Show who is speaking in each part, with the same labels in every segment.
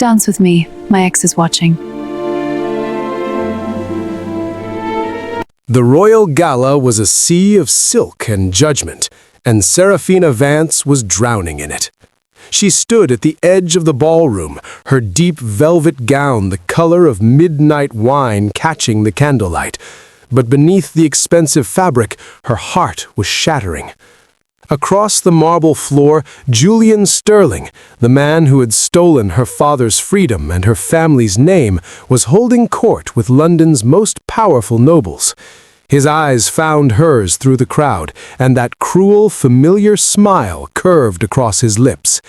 Speaker 1: Dance with me. My ex is watching.
Speaker 2: The royal gala was a sea of silk and judgment, and Serafina Vance was drowning in it. She stood at the edge of the ballroom, her deep velvet gown the color of midnight wine catching the candlelight. But beneath the expensive fabric, her heart was shattering. Across the marble floor, Julian Sterling, the man who had stolen her father's freedom and her family's name, was holding court with London's most powerful nobles. His eyes found hers through the crowd, and that cruel, familiar smile curved across his lips.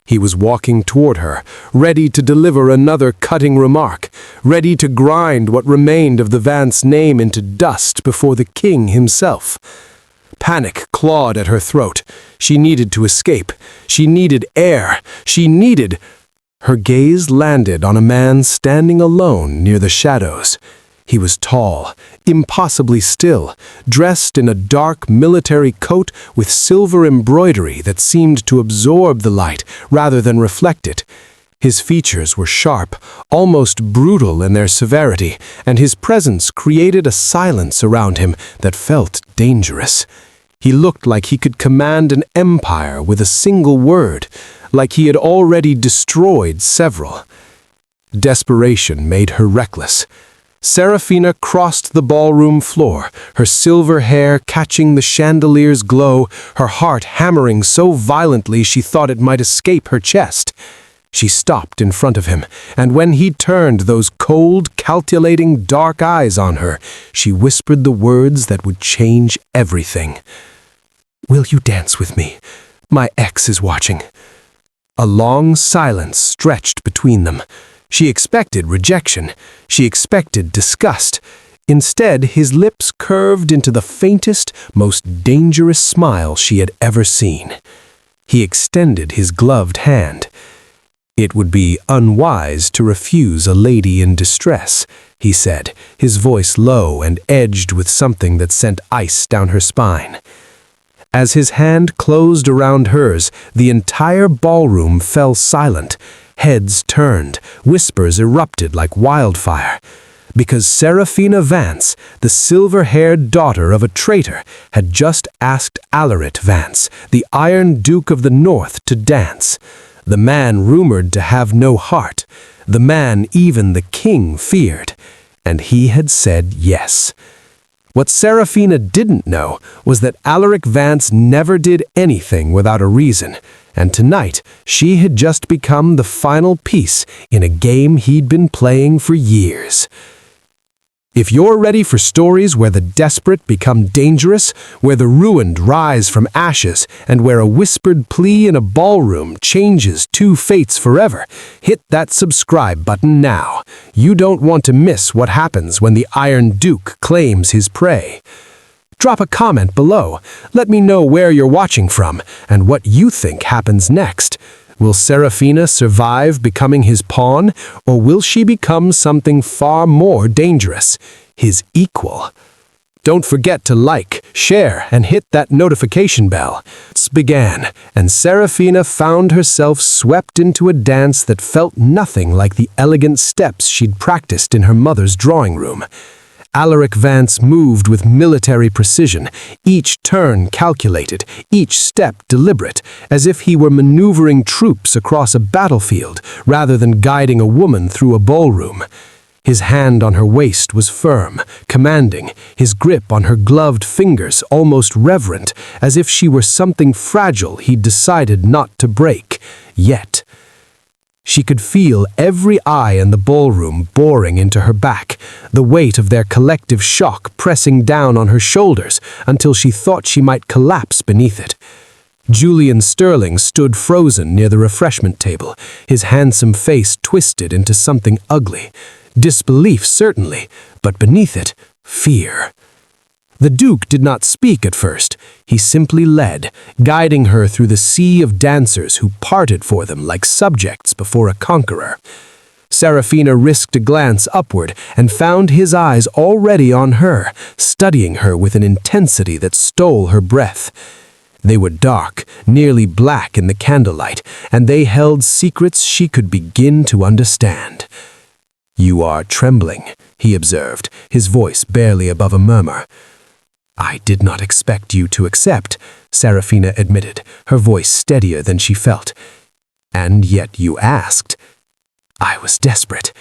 Speaker 2: He was walking toward her, ready to deliver another cutting remark, ready to grind what remained of the Vance name into dust before the king himself. Panic clawed at her throat. She needed to escape. She needed air. She needed... Her gaze landed on a man standing alone near the shadows. He was tall, impossibly still, dressed in a dark military coat with silver embroidery that seemed to absorb the light rather than reflect it. His features were sharp, almost brutal in their severity, and his presence created a silence around him that felt dangerous. He looked like he could command an empire with a single word, like he had already destroyed several. Desperation made her reckless. Serafina crossed the ballroom floor, her silver hair catching the chandelier's glow, her heart hammering so violently she thought it might escape her chest. She stopped in front of him, and when he turned those cold, calculating, dark eyes on her, she whispered the words that would change everything. "Will you dance with me? My ex is watching." A long silence stretched between them. She expected rejection. She expected disgust. Instead, his lips curved into the faintest, most dangerous smile she had ever seen. He extended his gloved hand. "It would be unwise to refuse a lady in distress," he said, his voice low and edged with something that sent ice down her spine. As his hand closed around hers, the entire ballroom fell silent. Heads turned, whispers erupted like wildfire. Because Serafina Vance, the silver-haired daughter of a traitor, had just asked Alaric Vance, the Iron Duke of the North, to dance. The man rumored to have no heart, the man even the king feared. And he had said yes. What Serafina didn't know was that Alaric Vance never did anything without a reason, and tonight she had just become the final piece in a game he'd been playing for years. If you're ready for stories where the desperate become dangerous, where the ruined rise from ashes, and where a whispered plea in a ballroom changes two fates forever, hit that subscribe button now. You don't want to miss what happens when the Iron Duke claims his prey. Drop a comment below. Let me know where you're watching from and what you think happens next. Will Serafina survive becoming his pawn, or will she become something far more dangerous, his equal? Don't forget to like, share, and hit that notification bell. It began, and Serafina found herself swept into a dance that felt nothing like the elegant steps she'd practiced in her mother's drawing room. Alaric Vance moved with military precision, each turn calculated, each step deliberate, as if he were maneuvering troops across a battlefield rather than guiding a woman through a ballroom. His hand on her waist was firm, commanding, his grip on her gloved fingers almost reverent, as if she were something fragile he'd decided not to break. Yet she could feel every eye in the ballroom boring into her back, the weight of their collective shock pressing down on her shoulders until she thought she might collapse beneath it. Julian Sterling stood frozen near the refreshment table, his handsome face twisted into something ugly. Disbelief, certainly, but beneath it, fear. The Duke did not speak at first. He simply led, guiding her through the sea of dancers who parted for them like subjects before a conqueror. Serafina risked a glance upward and found his eyes already on her, studying her with an intensity that stole her breath. They were dark, nearly black in the candlelight, and they held secrets she could begin to understand. "You are trembling," he observed, his voice barely above a murmur. "I did not expect you to accept," Serafina admitted, her voice steadier than she felt. "And yet you asked." "I was desperate."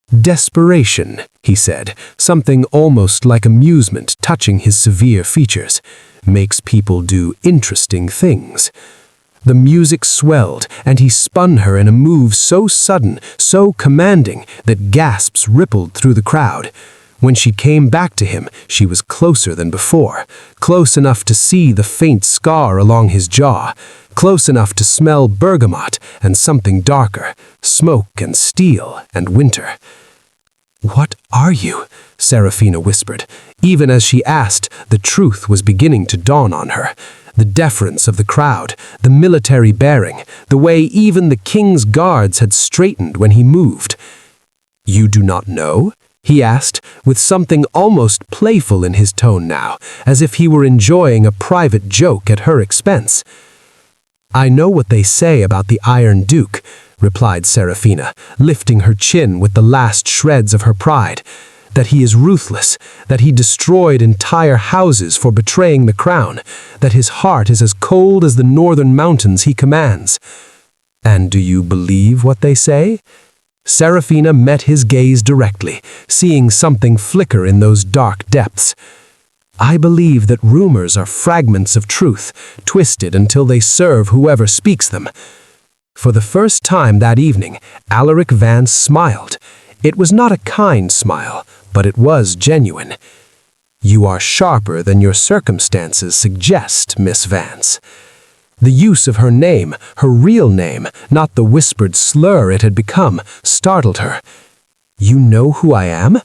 Speaker 2: "Desperation," he said, something almost like amusement touching his severe features, "makes people do interesting things." The music swelled, and he spun her in a move so sudden, so commanding, that gasps rippled through the crowd. When she came back to him, she was closer than before, close enough to see the faint scar along his jaw, close enough to smell bergamot and something darker, smoke and steel and winter. "What are you?" Serafina whispered. Even as she asked, the truth was beginning to dawn on her. The deference of the crowd, the military bearing, the way even the king's guards had straightened when he moved. "You do not know?" he asked, with something almost playful in his tone now, as if he were enjoying a private joke at her expense. "I know what they say about the Iron Duke," replied Serafina, lifting her chin with the last shreds of her pride. "That he is ruthless, that he destroyed entire houses for betraying the crown, that his heart is as cold as the northern mountains he commands." "And do you believe what they say?" Serafina met his gaze directly, seeing something flicker in those dark depths. "I believe that rumors are fragments of truth, twisted until they serve whoever speaks them." For the first time that evening, Alaric Vance smiled. It was not a kind smile, but it was genuine. "You are sharper than your circumstances suggest, Miss Vance." The use of her name, her real name, not the whispered slur it had become, startled her. "You know who I am?"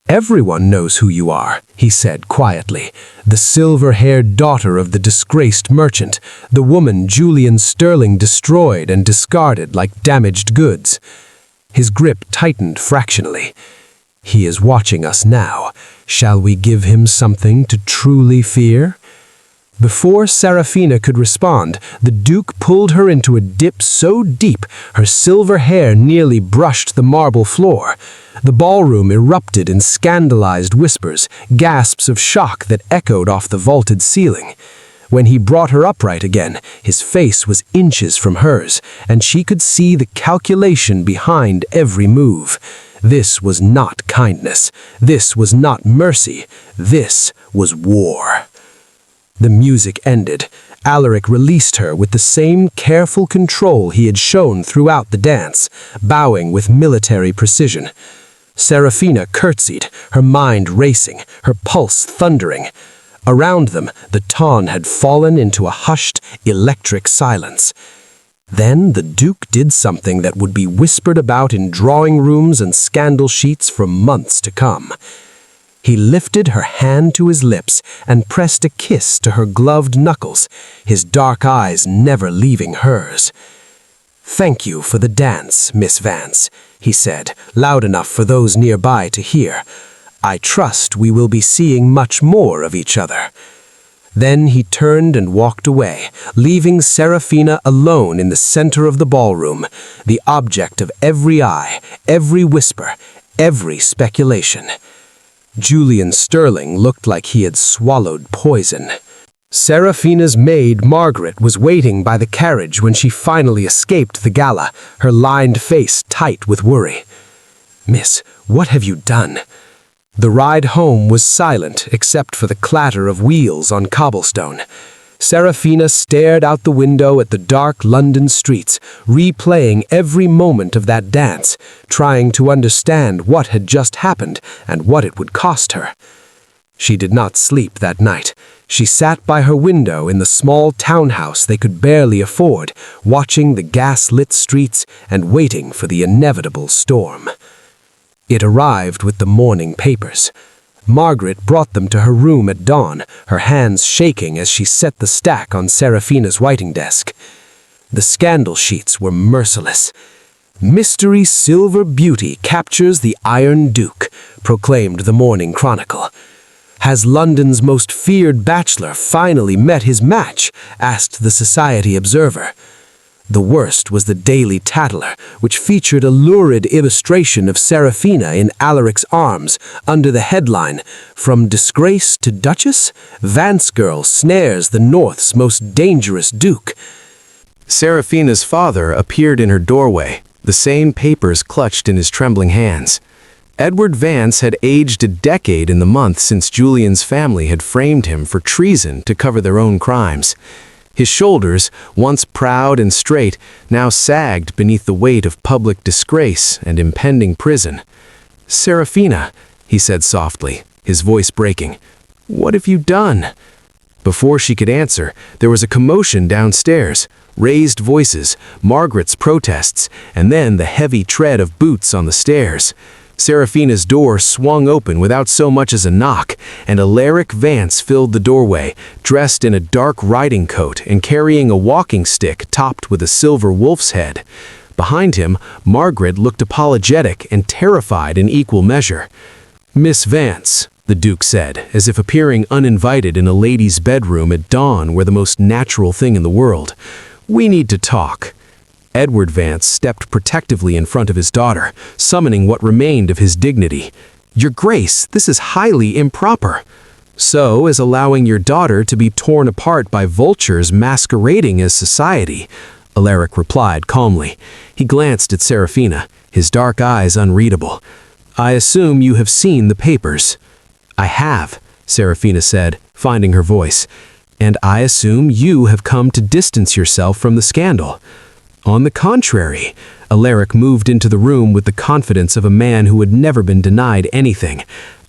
Speaker 2: "Everyone knows who you are," he said quietly. "The silver-haired daughter of the disgraced merchant, the woman Julian Sterling destroyed and discarded like damaged goods." His grip tightened fractionally. "He is watching us now. Shall we give him something to truly fear?" Before Serafina could respond, the Duke pulled her into a dip so deep her silver hair nearly brushed the marble floor. The ballroom erupted in scandalized whispers, gasps of shock that echoed off the vaulted ceiling. When he brought her upright again, his face was inches from hers, and she could see the calculation behind every move. This was not kindness. This was not mercy. This was war. The music ended. Alaric released her with the same careful control he had shown throughout the dance, bowing with military precision. Serafina curtsied, her mind racing, her pulse thundering. Around them, the ton had fallen into a hushed, electric silence. Then the Duke did something that would be whispered about in drawing rooms and scandal sheets for months to come. He lifted her hand to his lips and pressed a kiss to her gloved knuckles, his dark eyes never leaving hers. "Thank you for the dance, Miss Vance," he said, loud enough for those nearby to hear. "I trust we will be seeing much more of each other." Then he turned and walked away, leaving Serafina alone in the center of the ballroom, the object of every eye, every whisper, every speculation. Julian Sterling looked like he had swallowed poison. Serafina's maid, Margaret, was waiting by the carriage when she finally escaped the gala, her lined face tight with worry. "Miss, what have you done?" The ride home was silent except for the clatter of wheels on cobblestone. Serafina stared out the window at the dark London streets, replaying every moment of that dance, trying to understand what had just happened and what it would cost her. She did not sleep that night. She sat by her window in the small townhouse they could barely afford, watching the gas-lit streets and waiting for the inevitable storm. It arrived with the morning papers. Margaret brought them to her room at dawn, her hands shaking as she set the stack on Serafina's writing desk. The scandal sheets were merciless. "Mystery Silver Beauty captures the Iron Duke," proclaimed the Morning Chronicle. Has London's most feared bachelor finally met his match? Asked the Society Observer. The worst was the Daily Tattler, which featured a lurid illustration of Seraphina in Alaric's arms under the headline, "From Disgrace to Duchess, Vance Girl Snares the North's Most Dangerous Duke."
Speaker 3: Seraphina's father appeared in her doorway, the same papers clutched in his trembling hands. Edward Vance had aged a decade in the month since Julian's family had framed him for treason to cover their own crimes. His shoulders, once proud and straight, now sagged beneath the weight of public disgrace and impending prison. "Seraphina," he said softly, his voice breaking, "what have you done?" Before she could answer, there was a commotion downstairs, raised voices, Margaret's protests, and then the heavy tread of boots on the stairs. Seraphina's door swung open without so much as a knock, and Alaric Vance filled the doorway, dressed in a dark riding coat and carrying a walking stick topped with a silver wolf's head. Behind him, Margaret looked apologetic and terrified in equal measure. "Miss Vance," the Duke said, as if appearing uninvited in a lady's bedroom at dawn were the most natural thing in the world, "we need to talk." Edward Vance stepped protectively in front of his daughter, summoning what remained of his dignity. "Your Grace, this is highly improper." "So is allowing your daughter to be torn apart by vultures masquerading as society," Alaric replied calmly. He glanced at Seraphina, his dark eyes unreadable. "I assume you have seen the papers." "I have," Seraphina said, finding her voice. "And I assume you have come to distance yourself from the scandal." "On the contrary," Alaric moved into the room with the confidence of a man who had never been denied anything.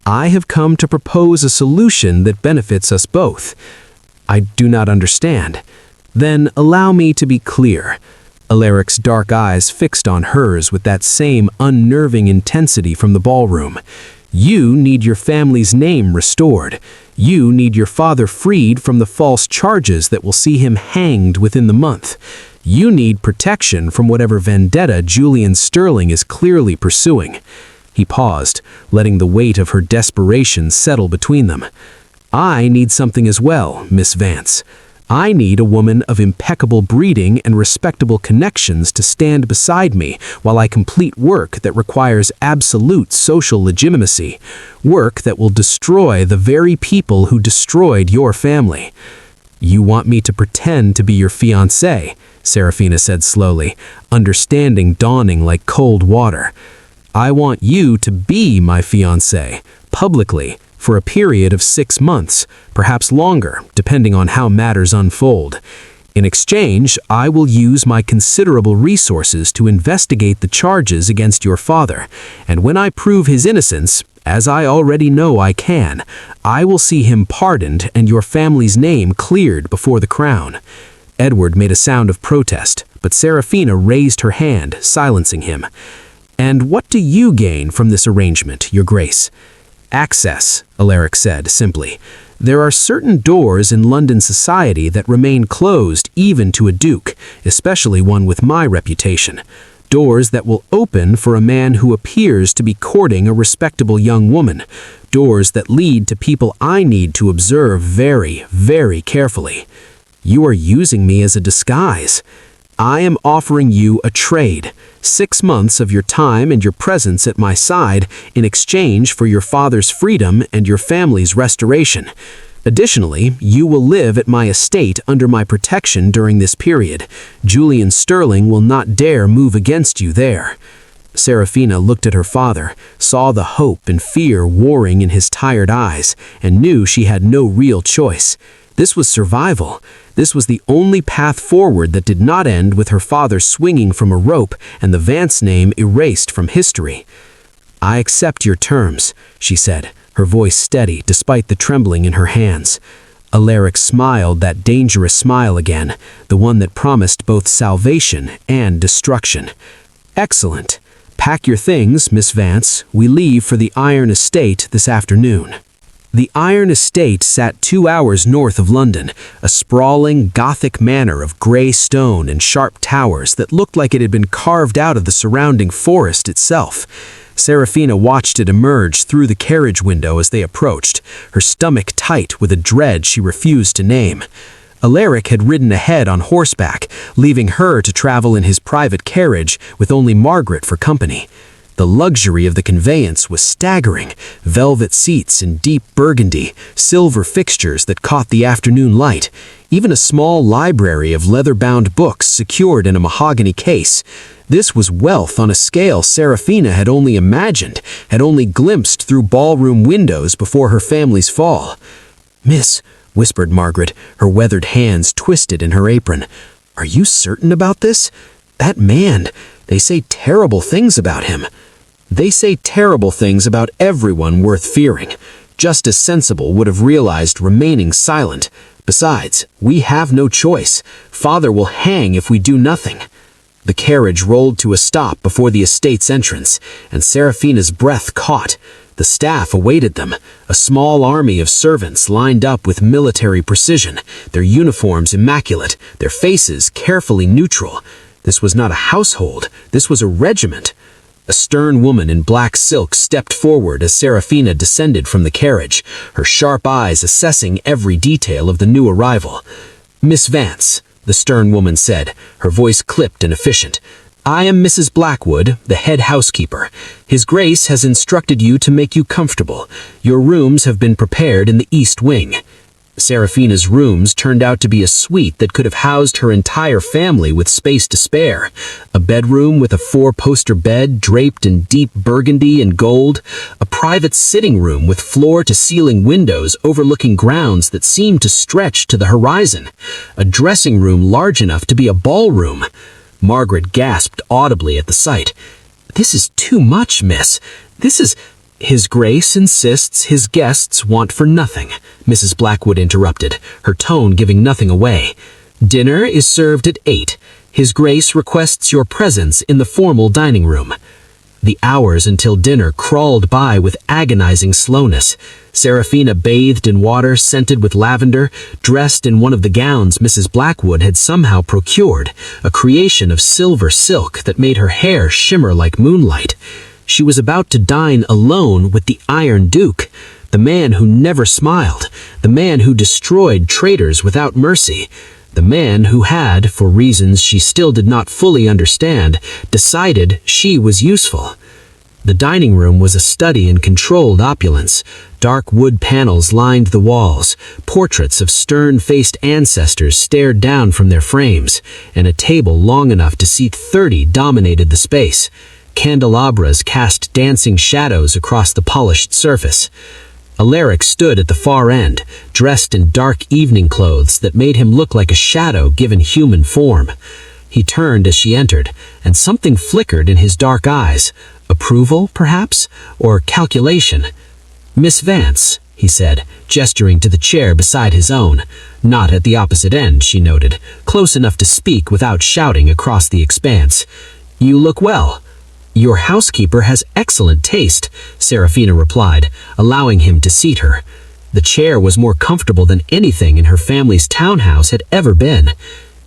Speaker 3: "I have come to propose a solution that benefits us both." "I do not understand." "Then allow me to be clear." Alaric's dark eyes fixed on hers with that same unnerving intensity from the ballroom. "You need your family's name restored. You need your father freed from the false charges that will see him hanged within the month. You need protection from whatever vendetta Julian Sterling is clearly pursuing." He paused, letting the weight of her desperation settle between them. "I need something as well, Miss Vance. I need a woman of impeccable breeding and respectable connections to stand beside me while I complete work that requires absolute social legitimacy, work that will destroy the very people who destroyed your family." "You want me to pretend to be your fiancé," Seraphina said slowly, understanding dawning like cold water. "I want you to be my fiancé, publicly, for a period of 6 months, perhaps longer, depending on how matters unfold. In exchange, I will use my considerable resources to investigate the charges against your father, and when I prove his innocence, as I already know I can, I will see him pardoned and your family's name cleared before the crown." Edward made a sound of protest, but Seraphina raised her hand, silencing him. "And what do you gain from this arrangement, Your Grace?" "Access," Alaric said simply. "There are certain doors in London society that remain closed even to a duke, especially one with my reputation. Doors that will open for a man who appears to be courting a respectable young woman. Doors that lead to people I need to observe very, very carefully. You are using me as a disguise. I am offering you a trade, 6 months of your time and your presence at my side in exchange for your father's freedom and your family's restoration. Additionally, you will live at my estate under my protection during this period. Julian Sterling will not dare move against you there." Seraphina looked at her father, saw the hope and fear warring in his tired eyes, and knew she had no real choice. This was survival. This was the only path forward that did not end with her father swinging from a rope and the Vance name erased from history. "I accept your terms," she said, her voice steady despite the trembling in her hands. Alaric smiled that dangerous smile again, the one that promised both salvation and destruction. "Excellent. Pack your things, Miss Vance. We leave for the Iron Estate this afternoon." The Iron Estate sat 2 hours north of London, a sprawling Gothic manor of grey stone and sharp towers that looked like it had been carved out of the surrounding forest itself. Serafina watched it emerge through the carriage window as they approached, her stomach tight with a dread she refused to name. Alaric had ridden ahead on horseback, leaving her to travel in his private carriage with only Margaret for company. The luxury of the conveyance was staggering: velvet seats in deep burgundy, silver fixtures that caught the afternoon light, even a small library of leather-bound books secured in a mahogany case. This was wealth on a scale Serafina had only imagined, had only glimpsed through ballroom windows before her family's fall. "Miss," whispered Margaret, her weathered hands twisted in her apron, "are you certain about this? That man, they say terrible things about him." "They say terrible things about everyone worth fearing. Just as Sensible would have realized remaining silent. Besides, we have no choice. Father will hang if we do nothing." The carriage rolled to a stop before the estate's entrance, and Serafina's breath caught. The staff awaited them, a small army of servants lined up with military precision, their uniforms immaculate, their faces carefully neutral. This was not a household, this was a regiment. A stern woman in black silk stepped forward as Serafina descended from the carriage, her sharp eyes assessing every detail of the new arrival. "Miss Vance," the stern woman said, her voice clipped and efficient, "I am Mrs. Blackwood, the head housekeeper. His Grace has instructed you to make you comfortable. Your rooms have been prepared in the East Wing." Serafina's rooms turned out to be a suite that could have housed her entire family with space to spare. A bedroom with a 4-poster bed draped in deep burgundy and gold, a private sitting room with floor-to-ceiling windows overlooking grounds that seemed to stretch to the horizon, a dressing room large enough to be a ballroom. Margaret gasped audibly at the sight. "This is too much, miss. This is—" "His Grace insists his guests want for nothing," Mrs. Blackwood interrupted, her tone giving nothing away. "Dinner is served at 8. His Grace requests your presence in the formal dining room." The hours until dinner crawled by with agonizing slowness. Serafina bathed in water scented with lavender, dressed in one of the gowns Mrs. Blackwood had somehow procured, a creation of silver silk that made her hair shimmer like moonlight. She was about to dine alone with the Iron Duke, the man who never smiled, the man who destroyed traitors without mercy, the man who had, for reasons she still did not fully understand, decided she was useful. The dining room was a study in controlled opulence. Dark wood panels lined the walls, portraits of stern-faced ancestors stared down from their frames, and a table long enough to seat 30 dominated the space. Candelabras cast dancing shadows across the polished surface. Alaric stood at the far end, dressed in dark evening clothes that made him look like a shadow given human form. He turned as she entered, and something flickered in his dark eyes. Approval, perhaps? Or calculation? "Miss Vance," he said, gesturing to the chair beside his own. Not at the opposite end, she noted, close enough to speak without shouting across the expanse. "You look well." "Your housekeeper has excellent taste," Serafina replied, allowing him to seat her. The chair was more comfortable than anything in her family's townhouse had ever been.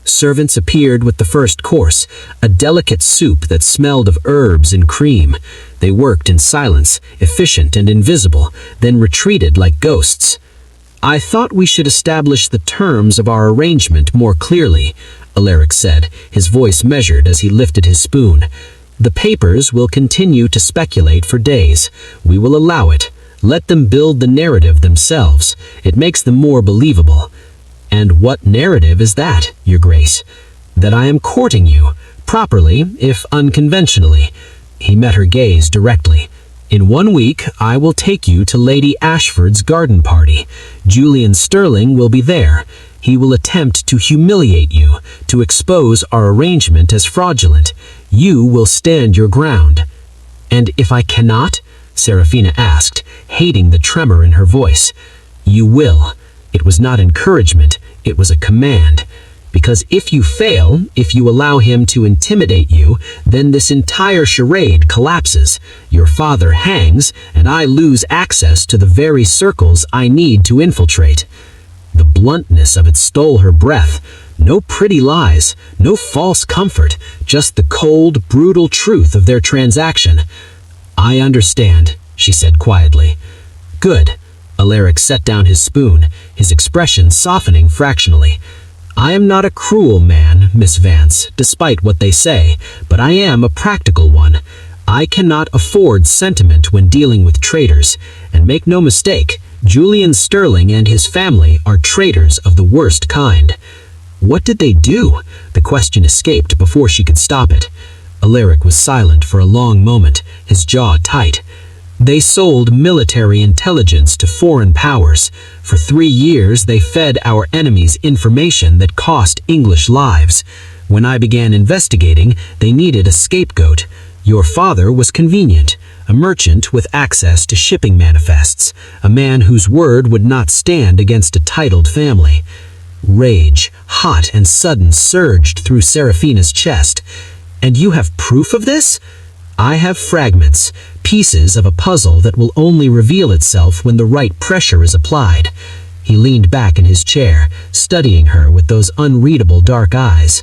Speaker 3: Servants appeared with the first course, a delicate soup that smelled of herbs and cream. They worked in silence, efficient and invisible, then retreated like ghosts. "I thought we should establish the terms of our arrangement more clearly," Alaric said, his voice measured as he lifted his spoon. "The papers will continue to speculate for days. We will allow it. Let them build the narrative themselves. It makes them more believable." "And what narrative is that, Your Grace?" "That I am courting you, properly, if unconventionally." He met her gaze directly. "In 1 week, I will take you to Lady Ashford's garden party. Julian Sterling will be there. He will attempt to humiliate you, to expose our arrangement as fraudulent. You will stand your ground." "And if I cannot?" Serafina asked, hating the tremor in her voice. "You will." It was not encouragement, it was a command. "Because if you fail, if you allow him to intimidate you, then this entire charade collapses. Your father hangs, and I lose access to the very circles I need to infiltrate." The bluntness of it stole her breath. No pretty lies, no false comfort, just the cold, brutal truth of their transaction.
Speaker 4: I understand, she said quietly. Good. Alaric set down his spoon, his expression softening fractionally. I am not a cruel man, Miss Vance, despite what they say, but I am a practical one. I cannot afford sentiment when dealing with traitors, and make no mistake, Julian Sterling and his family are traitors of the worst kind. What did they do? The question escaped before she could stop it. Alaric was silent for a long moment, his jaw tight. They sold military intelligence to foreign powers. For 3 years, they fed our enemies information that cost English lives. When I began investigating, they needed a scapegoat. Your father was convenient, a merchant with access to shipping manifests, a man whose word would not stand against a titled family. Rage, hot and sudden, surged through Seraphina's chest. And you have proof of this? I have fragments, pieces of a puzzle that will only reveal itself when the right pressure is applied. He leaned back in his chair, studying her with those unreadable dark eyes.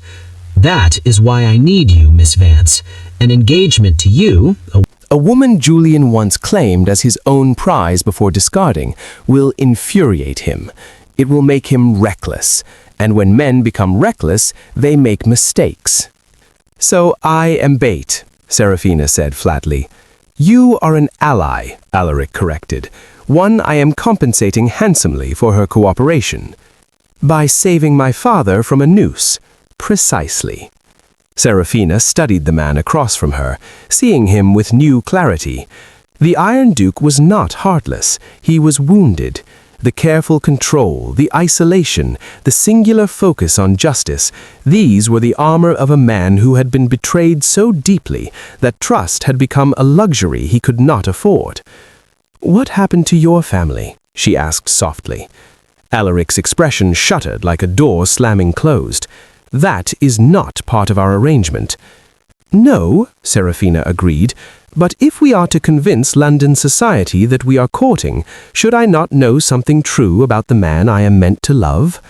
Speaker 4: That is why I need you, Miss Vance. An engagement to you,
Speaker 3: A woman Julian once claimed as his own prize before discarding, will infuriate him. It will make him reckless, and when men become reckless, they make mistakes. So I am bait, Seraphina said flatly. You are an ally, Alaric corrected. One I am compensating handsomely for her cooperation. By saving my father from a noose. Precisely. Seraphina studied the man across from her, seeing him with new clarity. The Iron Duke was not heartless. He was wounded. The careful control, the isolation, the singular focus on justice, these were the armor of a man who had been betrayed so deeply that trust had become a luxury he could not afford. What happened to your family? She asked softly. Alaric's expression shuddered like a door slamming closed. That is not part of our arrangement. No, Seraphina agreed, but if we are to convince London society that we are courting, should I not know something true about the man I am meant to love?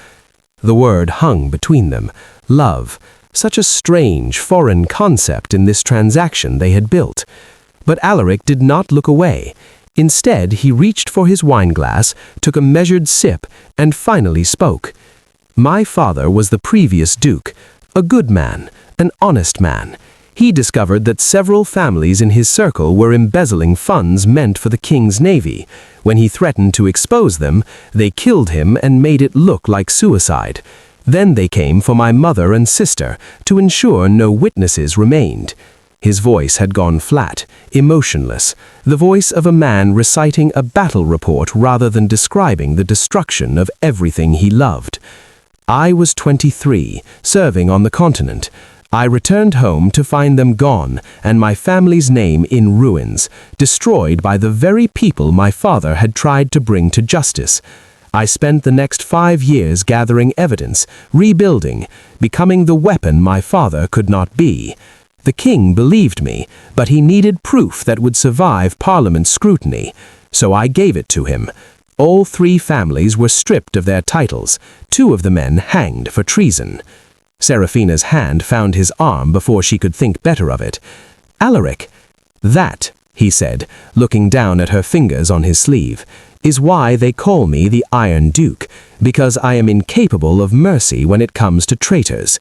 Speaker 3: The word hung between them. Love. Such a strange, foreign concept in this transaction they had built. But Alaric did not look away. Instead, he reached for his wineglass, took a measured sip, and finally spoke. My father was the previous duke, a good man, an honest man. He discovered that several families in his circle were embezzling funds meant for the king's navy. When he threatened to expose them, they killed him and made it look like suicide. Then they came for my mother and sister to ensure no witnesses remained. His voice had gone flat, emotionless, the voice of a man reciting a battle report rather than describing the destruction of everything he loved. I was 23, serving on the continent. I returned home to find them gone and my family's name in ruins, destroyed by the very people my father had tried to bring to justice. I spent the next 5 years gathering evidence, rebuilding, becoming the weapon my father could not be. The king believed me, but he needed proof that would survive Parliament's scrutiny, so I gave it to him. All 3 families were stripped of their titles, 2 of the men hanged for treason. Seraphina's hand found his arm before she could think better of it. Alaric, that, he said, looking down at her fingers on his sleeve, is why they call me the Iron Duke, because I am incapable of mercy when it comes to traitors.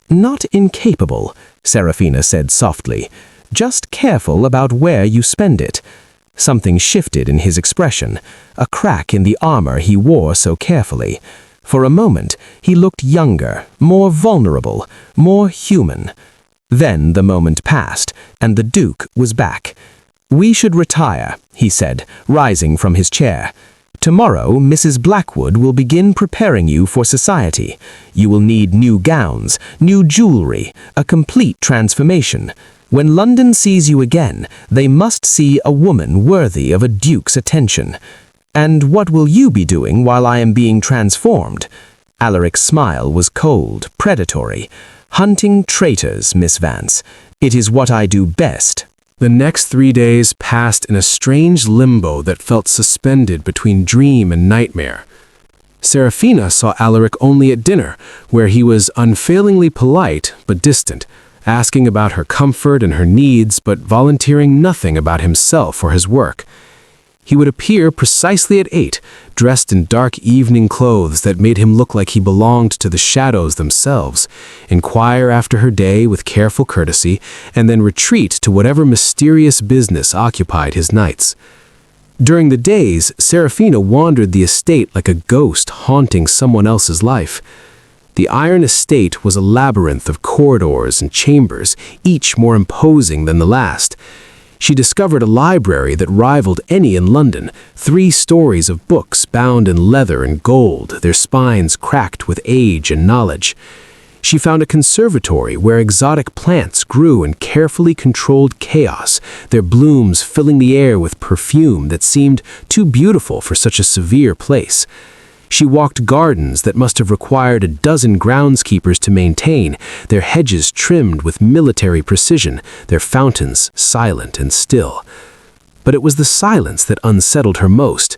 Speaker 3: Not incapable, Seraphina said softly, just careful about where you spend it. Something shifted in his expression, a crack in the armor he wore so carefully. For a moment, he looked younger, more vulnerable, more human. Then the moment passed, and the Duke was back. We should retire, he said, rising from his chair. Tomorrow, Mrs. Blackwood will begin preparing you for society. You will need new gowns, new jewelry, a complete transformation. When London sees you again, they must see a woman worthy of a duke's attention. And what will you be doing while I am being transformed? Alaric's smile was cold, predatory. Hunting traitors, Miss Vance. It is what I do best. The next 3 days passed in a strange limbo that felt suspended between dream and nightmare. Seraphina saw Alaric only at dinner, where he was unfailingly polite but distant. asking about her comfort and her needs, but volunteering nothing about himself or his work. He would appear precisely at 8, dressed in dark evening clothes that made him look like he belonged to the shadows themselves, inquire after her day with careful courtesy, and then retreat to whatever mysterious business occupied his nights. During the days, Serafina wandered the estate like a ghost haunting someone else's life. The iron estate was a labyrinth of corridors and chambers, each more imposing than the last. She discovered a library that rivaled any in London, 3 stories of books bound in leather and gold, their spines cracked with age and knowledge. She found a conservatory where exotic plants grew in carefully controlled chaos, their blooms filling the air with perfume that seemed too beautiful for such a severe place. She walked gardens that must have required a dozen groundskeepers to maintain, their hedges trimmed with military precision, their fountains silent and still. But it was the silence that unsettled her most.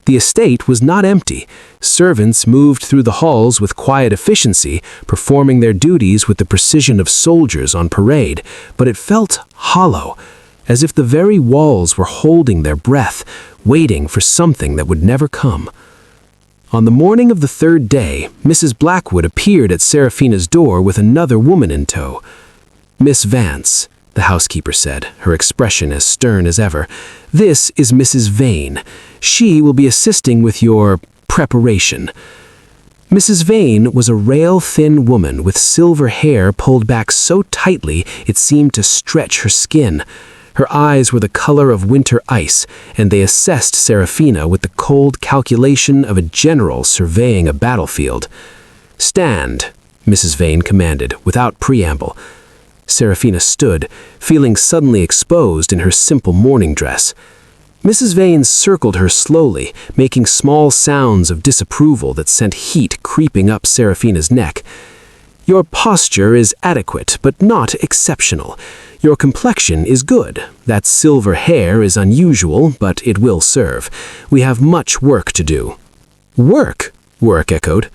Speaker 3: The estate was not empty. Servants moved through the halls with quiet efficiency, performing their duties with the precision of soldiers on parade, but it felt hollow, as if the very walls were holding their breath, waiting for something that would never come. On the morning of the 3rd day, Mrs. Blackwood appeared at Serafina's door with another woman in tow. "Miss Vance," the housekeeper said, her expression as stern as ever, "this is Mrs. Vane. She will be assisting with your preparation." Mrs. Vane was a rail-thin woman with silver hair pulled back so tightly it seemed to stretch her skin. Her eyes were the color of winter ice, and they assessed Serafina with the cold calculation of a general surveying a battlefield. "Stand," Mrs. Vane commanded, without preamble. Serafina stood, feeling suddenly exposed in her simple morning dress. Mrs. Vane circled her slowly, making small sounds of disapproval that sent heat creeping up Serafina's neck. "Your posture is adequate, but not exceptional. Your complexion is good. That silver hair is unusual, but it will serve. We have much work to do." "Work?" Warwick echoed.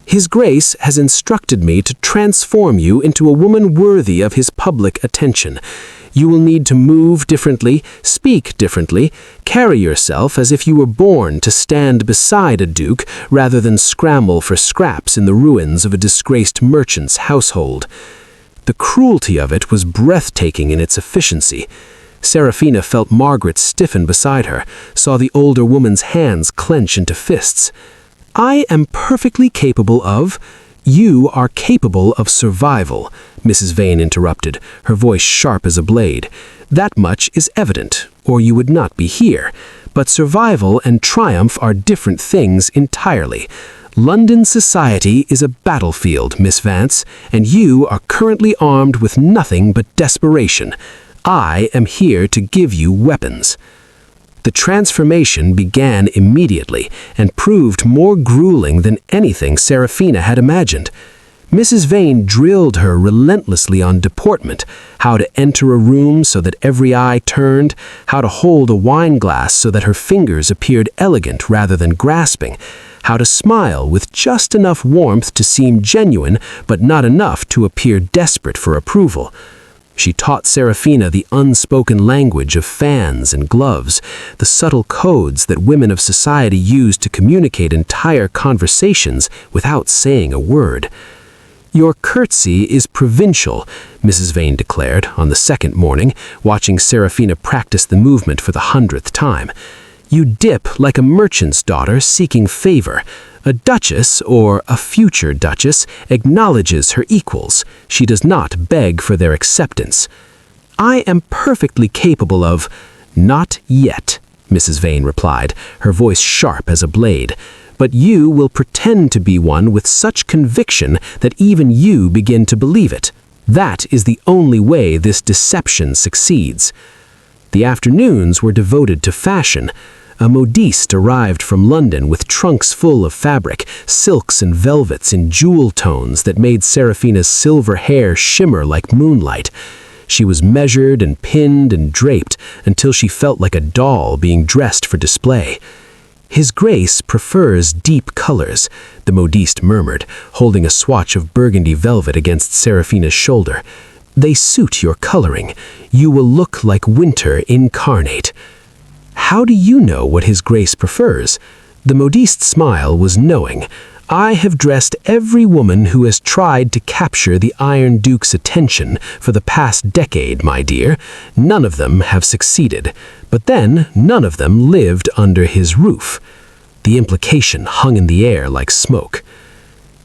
Speaker 3: "His Grace has instructed me to transform you into a woman worthy of his public attention. You will need to move differently, speak differently, carry yourself as if you were born to stand beside a duke rather than scramble for scraps in the ruins of a disgraced merchant's household." The cruelty of it was breathtaking in its efficiency. Serafina felt Margaret stiffen beside her, saw the older woman's hands clench into fists. "I am perfectly capable of—" "You are capable of survival," Mrs. Vane interrupted, her voice sharp as a blade. "That much is evident, or you would not be here. But survival and triumph are different things entirely. London society is a battlefield, Miss Vance, and you are currently armed with nothing but desperation. I am here to give you weapons." The transformation began immediately and proved more grueling than anything Serafina had imagined. Mrs. Vane drilled her relentlessly on deportment, how to enter a room so that every eye turned, how to hold a wine glass so that her fingers appeared elegant rather than grasping, how to smile with just enough warmth to seem genuine but not enough to appear desperate for approval. She taught Serafina the unspoken language of fans and gloves, the subtle codes that women of society use to communicate entire conversations without saying a word. "Your curtsy is provincial," Mrs. Vane declared on the 2nd morning, watching Serafina practice the movement for the 100th time. "You dip like a merchant's daughter seeking favor. A duchess, or a future duchess, acknowledges her equals. She does not beg for their acceptance." "I am perfectly capable of—" "Not yet," Mrs. Vane replied, her voice sharp as a blade. "But you will pretend to be one with such conviction that even you begin to believe it. That is the only way this deception succeeds." The afternoons were devoted to fashion. A modiste arrived from London with trunks full of fabric, silks and velvets in jewel tones that made Serafina's silver hair shimmer like moonlight. She was measured and pinned and draped until she felt like a doll being dressed for display. "His Grace prefers deep colors," the modiste murmured, holding a swatch of burgundy velvet against Serafina's shoulder. They suit your coloring. You will look like winter incarnate." "How do you know what His Grace prefers?" The modiste smile was knowing. "I have dressed every woman who has tried to capture the Iron Duke's attention for the past decade, my dear. None of them have succeeded, but then none of them lived under his roof." The implication hung in the air like smoke.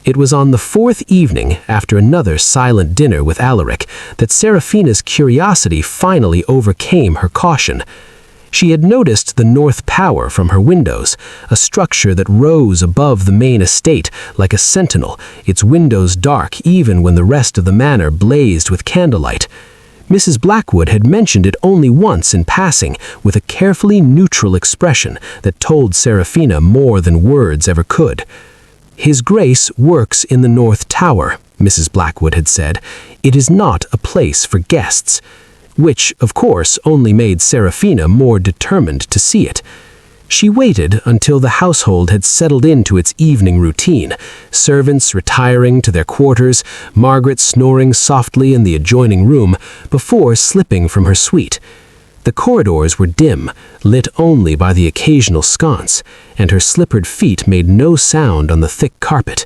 Speaker 3: It was on the fourth evening, after another silent dinner with Alaric, that Seraphina's curiosity finally overcame her caution. She had noticed the North Tower from her windows, a structure that rose above the main estate like a sentinel, its windows dark even when the rest of the manor blazed with candlelight. Mrs. Blackwood had mentioned it only once in passing, with a carefully neutral expression that told Seraphina more than words ever could. "His Grace works in the North Tower," Mrs. Blackwood had said. "It is not a place for guests." Which, of course, only made Seraphina more determined to see it. She waited until the household had settled into its evening routine, servants retiring to their quarters, Margaret snoring softly in the adjoining room, before slipping from her suite. The corridors were dim, lit only by the occasional sconce, and her slippered feet made no sound on the thick carpet.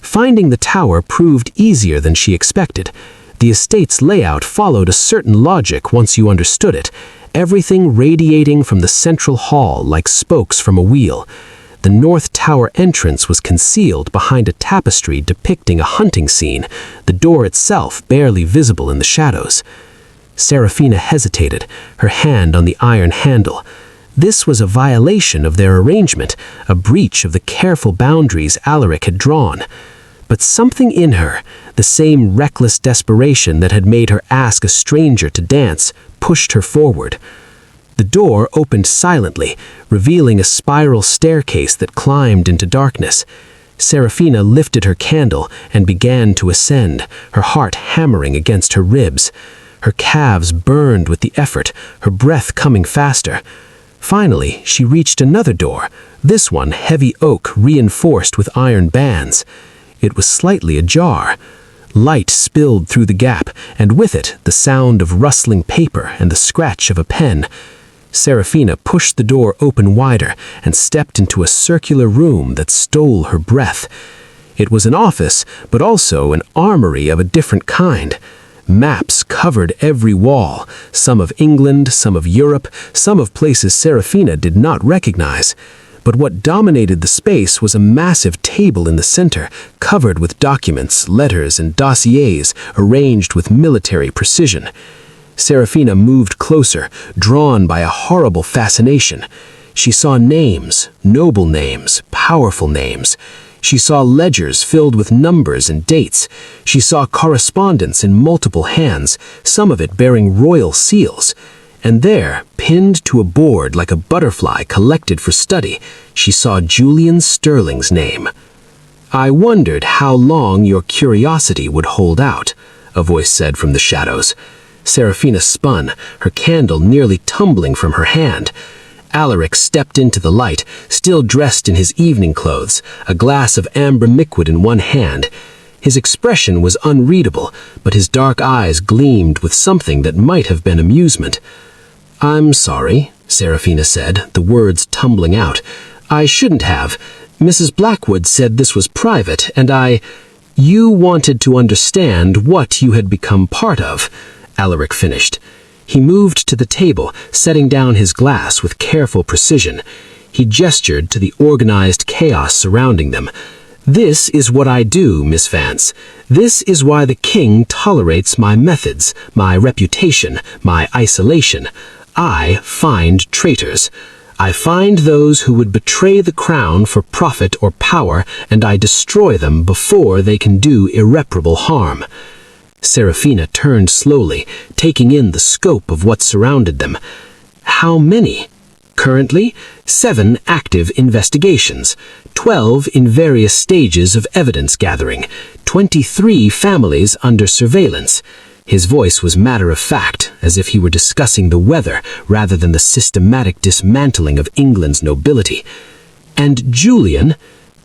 Speaker 3: Finding the tower proved easier than she expected. The estate's layout followed a certain logic once you understood it, everything radiating from the central hall like spokes from a wheel. The North Tower entrance was concealed behind a tapestry depicting a hunting scene, the door itself barely visible in the shadows. Seraphina hesitated, her hand on the iron handle. This was a violation of their arrangement, a breach of the careful boundaries Alaric had drawn. But something in her, the same reckless desperation that had made her ask a stranger to dance, pushed her forward. The door opened silently, revealing a spiral staircase that climbed into darkness. Seraphina lifted her candle and began to ascend, her heart hammering against her ribs. Her calves burned with the effort, her breath coming faster. Finally, she reached another door, this one heavy oak reinforced with iron bands. It was slightly ajar. Light spilled through the gap, and with it the sound of rustling paper and the scratch of a pen. Seraphina pushed the door open wider and stepped into a circular room that stole her breath. It was an office, but also an armory of a different kind. Maps covered every wall, some of England, some of Europe, some of places Seraphina did not recognize. But what dominated the space was a massive table in the center, covered with documents, letters, and dossiers arranged with military precision. Seraphina moved closer, drawn by a horrible fascination. She saw names, noble names, powerful names. She saw ledgers filled with numbers and dates. She saw correspondence in multiple hands, some of it bearing royal seals. And there, pinned to a board like a butterfly collected for study, she saw Julian Sterling's name. "I wondered how long your curiosity would hold out," a voice said from the shadows. Seraphina spun, her candle nearly tumbling from her hand. Alaric stepped into the light, still dressed in his evening clothes, a glass of amber liquid in one hand. His expression was unreadable, but his dark eyes gleamed with something that might have been amusement. "I'm sorry," Seraphina said, the words tumbling out. "I shouldn't have. Mrs. Blackwood said this was private, and You wanted to understand what you had become part of," Alaric finished. He moved to the table, setting down his glass with careful precision. He gestured to the organized chaos surrounding them. "This is what I do, Miss Vance. This is why the king tolerates my methods, my reputation, my isolation. I find traitors. I find those who would betray the crown for profit or power, and I destroy them before they can do irreparable harm." Seraphina turned slowly, taking in the scope of what surrounded them. "How many?" "Currently, 7 active investigations, 12 in various stages of evidence gathering, 23 families under surveillance." His voice was matter-of-fact, as if he were discussing the weather rather than the systematic dismantling of England's nobility. "And Julian,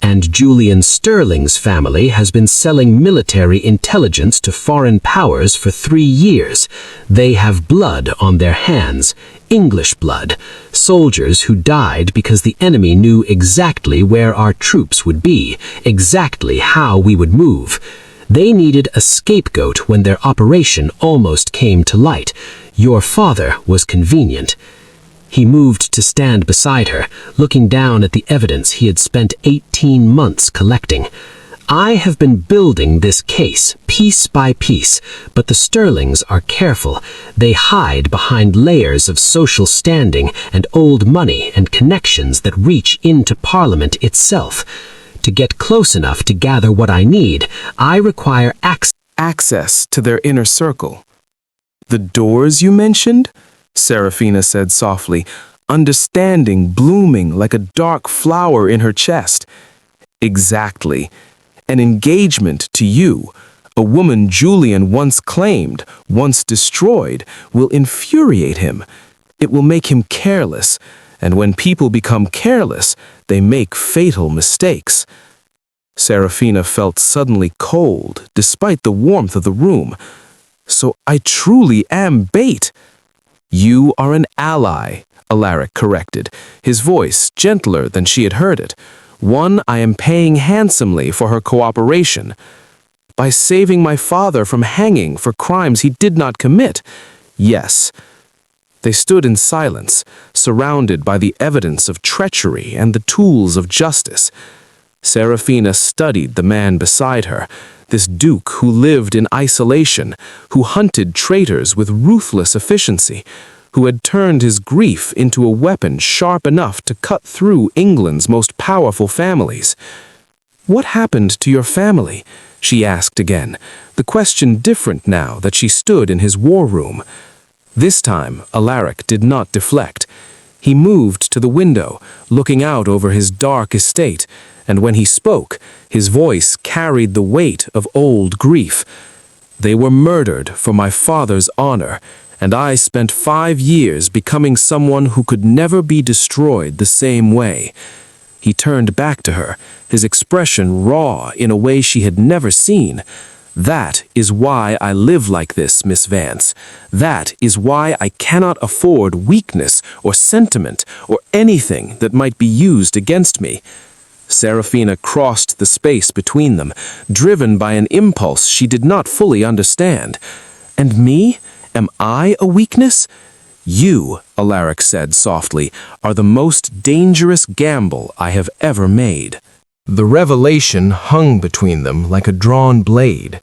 Speaker 4: and Julian Sterling's family has been selling military intelligence to foreign powers for 3 years. They have blood on their hands, English blood, soldiers who died because the enemy knew exactly where our troops would be, exactly how we would move. They needed a scapegoat when their operation almost came to light. Your father was convenient. He moved to stand beside her, looking down at the evidence he had spent 18 months collecting. I have been building this case, piece by piece, but the Sterlings are careful. They hide behind layers of social standing and old money and connections that reach into Parliament itself. To get close enough to gather what I need, I require
Speaker 3: Access to their inner circle. The doors you mentioned? Serafina said softly, understanding blooming like a dark flower in her chest. Exactly. An engagement to you, a woman Julian once claimed, once destroyed, will infuriate him. It will make him careless, and when people become careless, they make fatal mistakes. Serafina felt suddenly cold, despite the warmth of the room. So I truly am bait. You are an ally, Alaric corrected, his voice gentler than she had heard it. One I am paying handsomely for her cooperation. By saving my father from hanging for crimes he did not commit. Yes. They stood in silence, surrounded by the evidence of treachery and the tools of justice. Serafina studied the man beside her, this duke who lived in isolation, who hunted traitors with ruthless efficiency, who had turned his grief into a weapon sharp enough to cut through England's most powerful families. "What happened to your family?" she asked again, the question different now that she stood in his war room. This time, Alaric did not deflect. He moved to the window, looking out over his dark estate, and when he spoke, his voice carried the weight of old grief. They were murdered for my father's honor, and I spent 5 years becoming someone who could never be destroyed the same way. He turned back to her, his expression raw in a way she had never seen. That is why I live like this, Miss Vance. That is why I cannot afford weakness or sentiment or anything that might be used against me. Serafina crossed the space between them, driven by an impulse she did not fully understand. And me? Am I a weakness? You, Alaric said softly, are the most dangerous gamble I have ever made. The revelation hung between them like a drawn blade.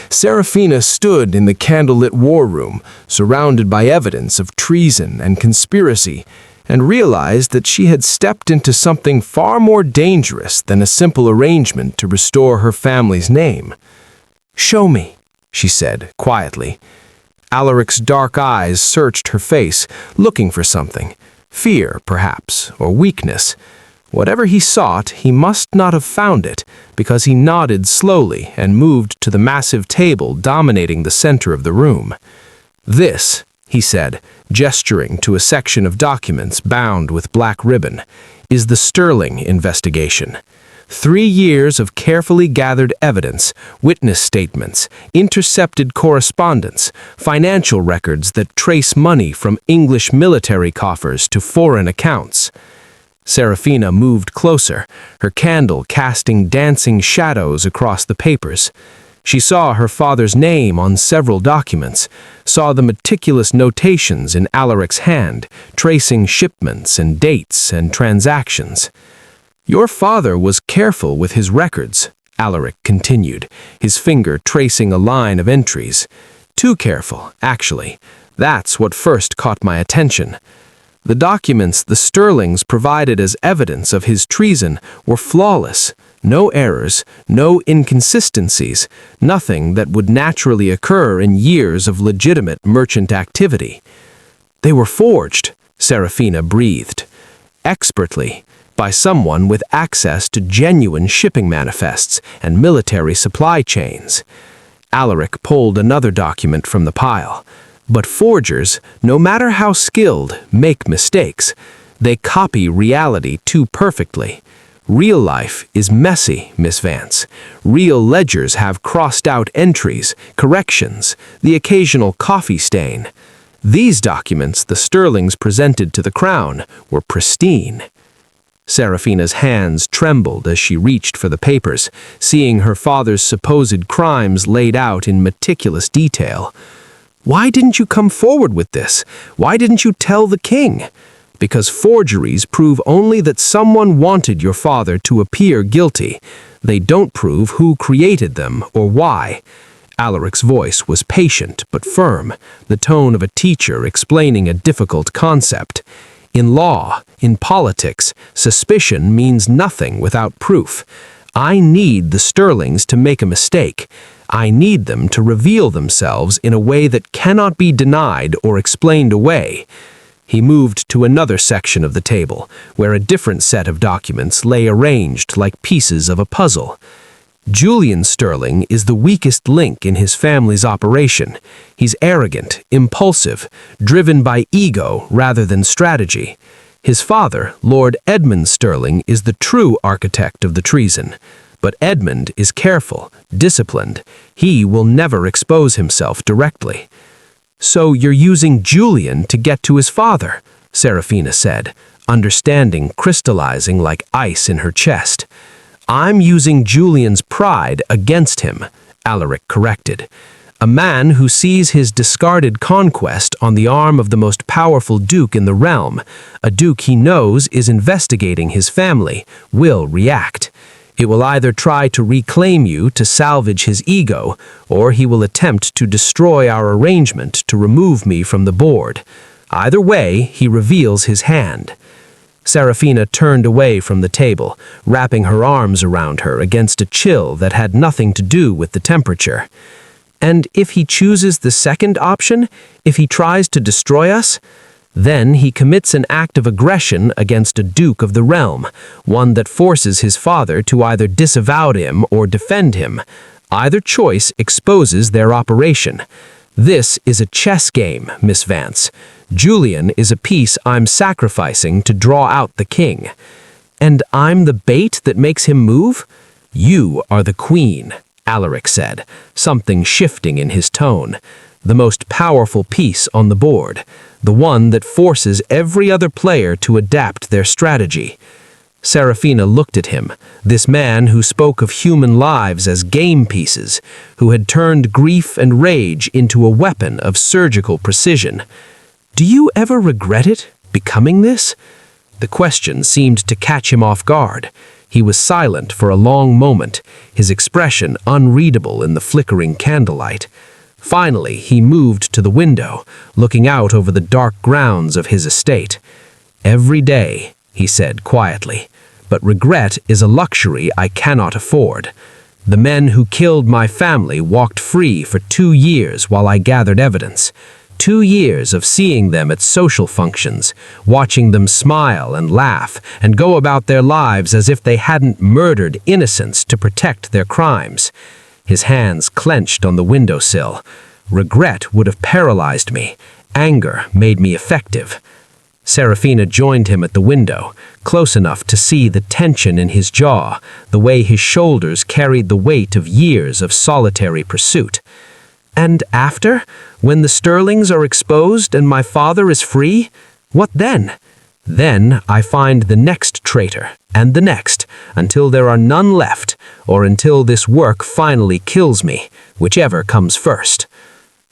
Speaker 3: Serafina stood in the candlelit war room, surrounded by evidence of treason and conspiracy, and realized that she had stepped into something far more dangerous than a simple arrangement to restore her family's name. "Show me," she said quietly. Alaric's dark eyes searched her face, looking for something. Fear, perhaps, or weakness. Whatever he sought, he must not have found it, because he nodded slowly and moved to the massive table dominating the center of the room. "This," he said, gesturing to a section of documents bound with black ribbon, "is the Sterling investigation. 3 years of carefully gathered evidence, witness statements, intercepted correspondence, financial records that trace money from English military coffers to foreign accounts." Serafina moved closer, her candle casting dancing shadows across the papers. She saw her father's name on several documents, saw the meticulous notations in Alaric's hand, tracing shipments and dates and transactions. "Your father was careful with his records," Alaric continued, his finger tracing a line of entries. "Too careful, actually. That's what first caught my attention. The documents the Sterlings provided as evidence of his treason were flawless. No errors, no inconsistencies, nothing that would naturally occur in years of legitimate merchant activity. They were forged," Serafina breathed, "expertly, by someone with access to genuine shipping manifests and military supply chains." Alaric pulled another document from the pile. "But forgers, no matter how skilled, make mistakes. They copy reality too perfectly. Real life is messy, Miss Vance. Real ledgers have crossed-out entries, corrections, the occasional coffee stain. These documents the Sterlings presented to the Crown were pristine. Serafina's hands trembled as she reached for the papers, seeing her father's supposed crimes laid out in meticulous detail. "Why didn't you come forward with this? Why didn't you tell the king?" "Because forgeries prove only that someone wanted your father to appear guilty. They don't prove who created them or why." Alaric's voice was patient but firm, the tone of a teacher explaining a difficult concept. In law, in politics, suspicion means nothing without proof. I need the Sterlings to make a mistake. I need them to reveal themselves in a way that cannot be denied or explained away. He moved to another section of the table, where a different set of documents lay arranged like pieces of a puzzle. Julian Sterling is the weakest link in his family's operation. He's arrogant, impulsive, driven by ego rather than strategy. His father, Lord Edmund Sterling, is the true architect of the treason. But Edmund is careful, disciplined. He will never expose himself directly. "So you're using Julian to get to his father," Serafina said, understanding crystallizing like ice in her chest. "I'm using Julian's pride against him," Alaric corrected. "A man who sees his discarded conquest on the arm of the most powerful duke in the realm, a duke he knows is investigating his family, will react. It will either try to reclaim you to salvage his ego, or he will attempt to destroy our arrangement to remove me from the board. Either way, he reveals his hand." Serafina turned away from the table, wrapping her arms around her against a chill that had nothing to do with the temperature. "And if he chooses the second option, if he tries to destroy us? Then he commits an act of aggression against a duke of the realm, one that forces his father to either disavow him or defend him. Either choice exposes their operation. This is a chess game, Miss Vance. Julian is a piece I'm sacrificing to draw out the king. And I'm the bait that makes him move? You are the queen," Alaric said, something shifting in his tone. "The most powerful piece on the board. The one that forces every other player to adapt their strategy." Serafina looked at him, this man who spoke of human lives as game pieces, who had turned grief and rage into a weapon of surgical precision. "Do you ever regret it, becoming this?" The question seemed to catch him off guard. He was silent for a long moment, his expression unreadable in the flickering candlelight. Finally, he moved to the window, looking out over the dark grounds of his estate. "Every day," he said quietly, "but regret is a luxury I cannot afford. The men who killed my family walked free for 2 years while I gathered evidence. 2 years of seeing them at social functions, watching them smile and laugh and go about their lives as if they hadn't murdered innocents to protect their crimes." His hands clenched on the windowsill. "Regret would have paralyzed me. Anger made me effective." Serafina joined him at the window, close enough to see the tension in his jaw, the way his shoulders carried the weight of years of solitary pursuit. "And after, when the Sterlings are exposed and my father is free, what then? Then I find the next traitor, and the next, until there are none left, or until this work finally kills me, whichever comes first."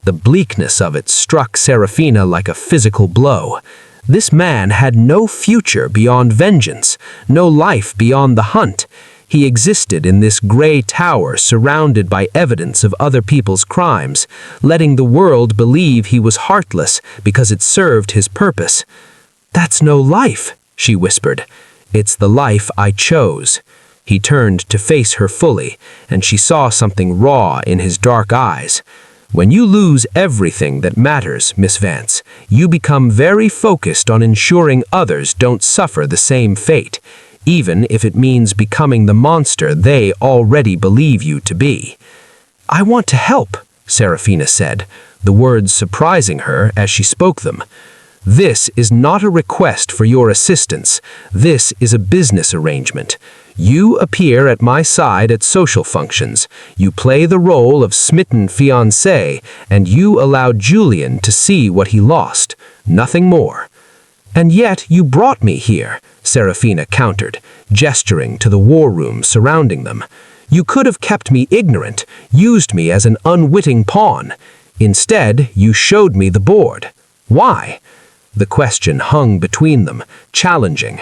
Speaker 3: The bleakness of it struck Serafina like a physical blow. This man had no future beyond vengeance, no life beyond the hunt. He existed in this gray tower surrounded by evidence of other people's crimes, letting the world believe he was heartless because it served his purpose. "That's no life," she whispered. "It's the life I chose." He turned to face her fully, and she saw something raw in his dark eyes. "When you lose everything that matters, Miss Vance, you become very focused on ensuring others don't suffer the same fate, even if it means becoming the monster they already believe you to be." "I want to help," Serafina said, the words surprising her as she spoke them. This is not a request for your assistance. This is a business arrangement. You appear at my side at social functions. You play the role of smitten fiancé, and you allow Julian to see what he lost. Nothing more. And yet you brought me here, Serafina countered, gesturing to the war room surrounding them. You could have kept me ignorant, used me as an unwitting pawn. Instead, you showed me the board. Why? The question hung between them, challenging.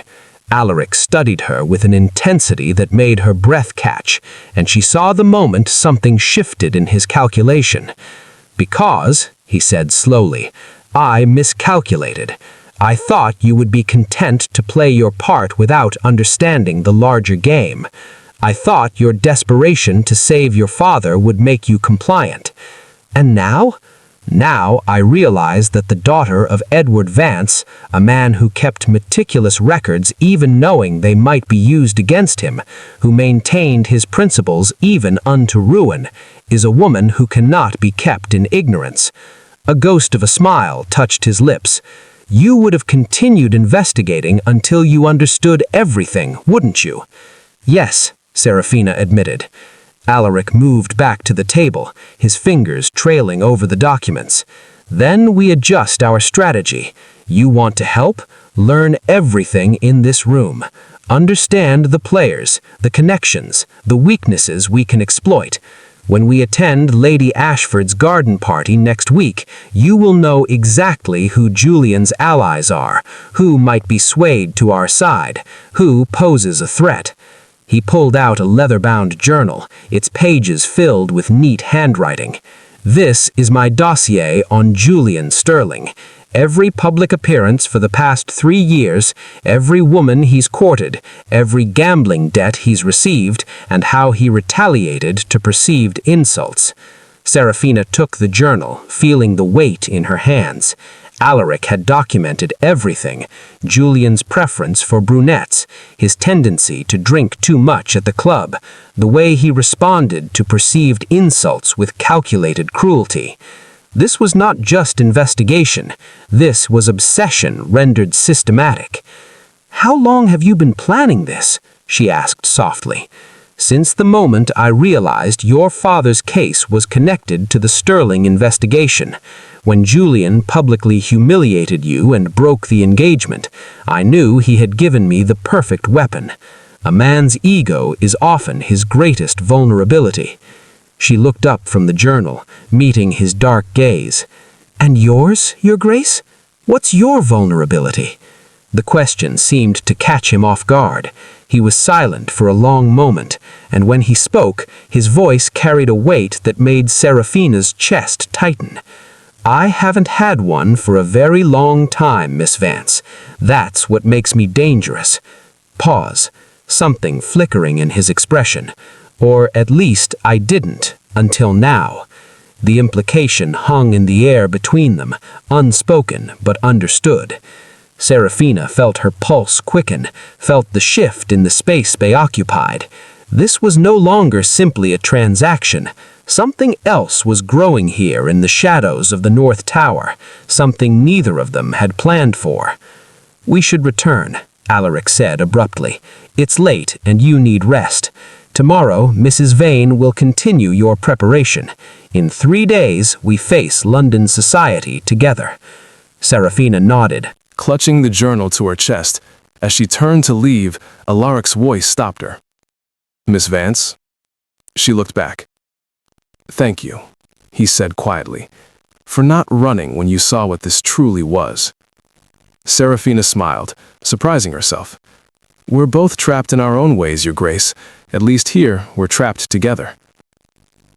Speaker 3: Alaric studied her with an intensity that made her breath catch, and she saw the moment something shifted in his calculation. Because, he said slowly, I miscalculated. I thought you would be content to play your part without understanding the larger game. I thought your desperation to save your father would make you compliant. And now? Now I realize that the daughter of Edward Vance, a man who kept meticulous records even knowing they might be used against him, who maintained his principles even unto ruin, is a woman who cannot be kept in ignorance. A ghost of a smile touched his lips. You would have continued investigating until you understood everything, wouldn't you? Yes, Serafina admitted. Alaric moved back to the table, his fingers trailing over the documents. Then we adjust our strategy. You want to help? Learn everything in this room. Understand the players, the connections, the weaknesses we can exploit. When we attend Lady Ashford's garden party next week, you will know exactly who Julian's allies are, who might be swayed to our side, who poses a threat. He pulled out a leather-bound journal, its pages filled with neat handwriting. This is my dossier on Julian Sterling. Every public appearance for the past 3 years, every woman he's courted, every gambling debt he's received, and how he retaliated to perceived insults. Serafina took the journal, feeling the weight in her hands. Alaric had documented everything: Julian's preference for brunettes, his tendency to drink too much at the club, the way he responded to perceived insults with calculated cruelty. This was not just investigation. This was obsession rendered systematic. "How long have you been planning this?" she asked softly. "Since the moment I realized your father's case was connected to the Sterling investigation. When Julian publicly humiliated you and broke the engagement, I knew he had given me the perfect weapon. A man's ego is often his greatest vulnerability." She looked up from the journal, meeting his dark gaze. "And yours, Your Grace? What's your vulnerability?" The question seemed to catch him off guard. He was silent for a long moment, and when he spoke, his voice carried a weight that made Serafina's chest tighten. "I haven't had one for a very long time, Miss Vance. That's what makes me dangerous." Pause, something flickering in his expression. "Or at least I didn't, until now." The implication hung in the air between them, unspoken but understood. Serafina felt her pulse quicken, felt the shift in the space they occupied. This was no longer simply a transaction. Something else was growing here in the shadows of the North Tower, something neither of them had planned for. "We should return," Alaric said abruptly. "It's late and you need rest. Tomorrow, Mrs. Vane will continue your preparation. In 3 days, we face London society together." Serafina nodded,
Speaker 2: clutching the journal to her chest. As she turned to leave, Alaric's voice stopped her. "Miss Vance?" She looked back. "Thank you," he said quietly, "for not running when you saw what this truly was." Serafina smiled, surprising herself. "We're both trapped in our own ways, Your Grace. At least here, we're trapped together."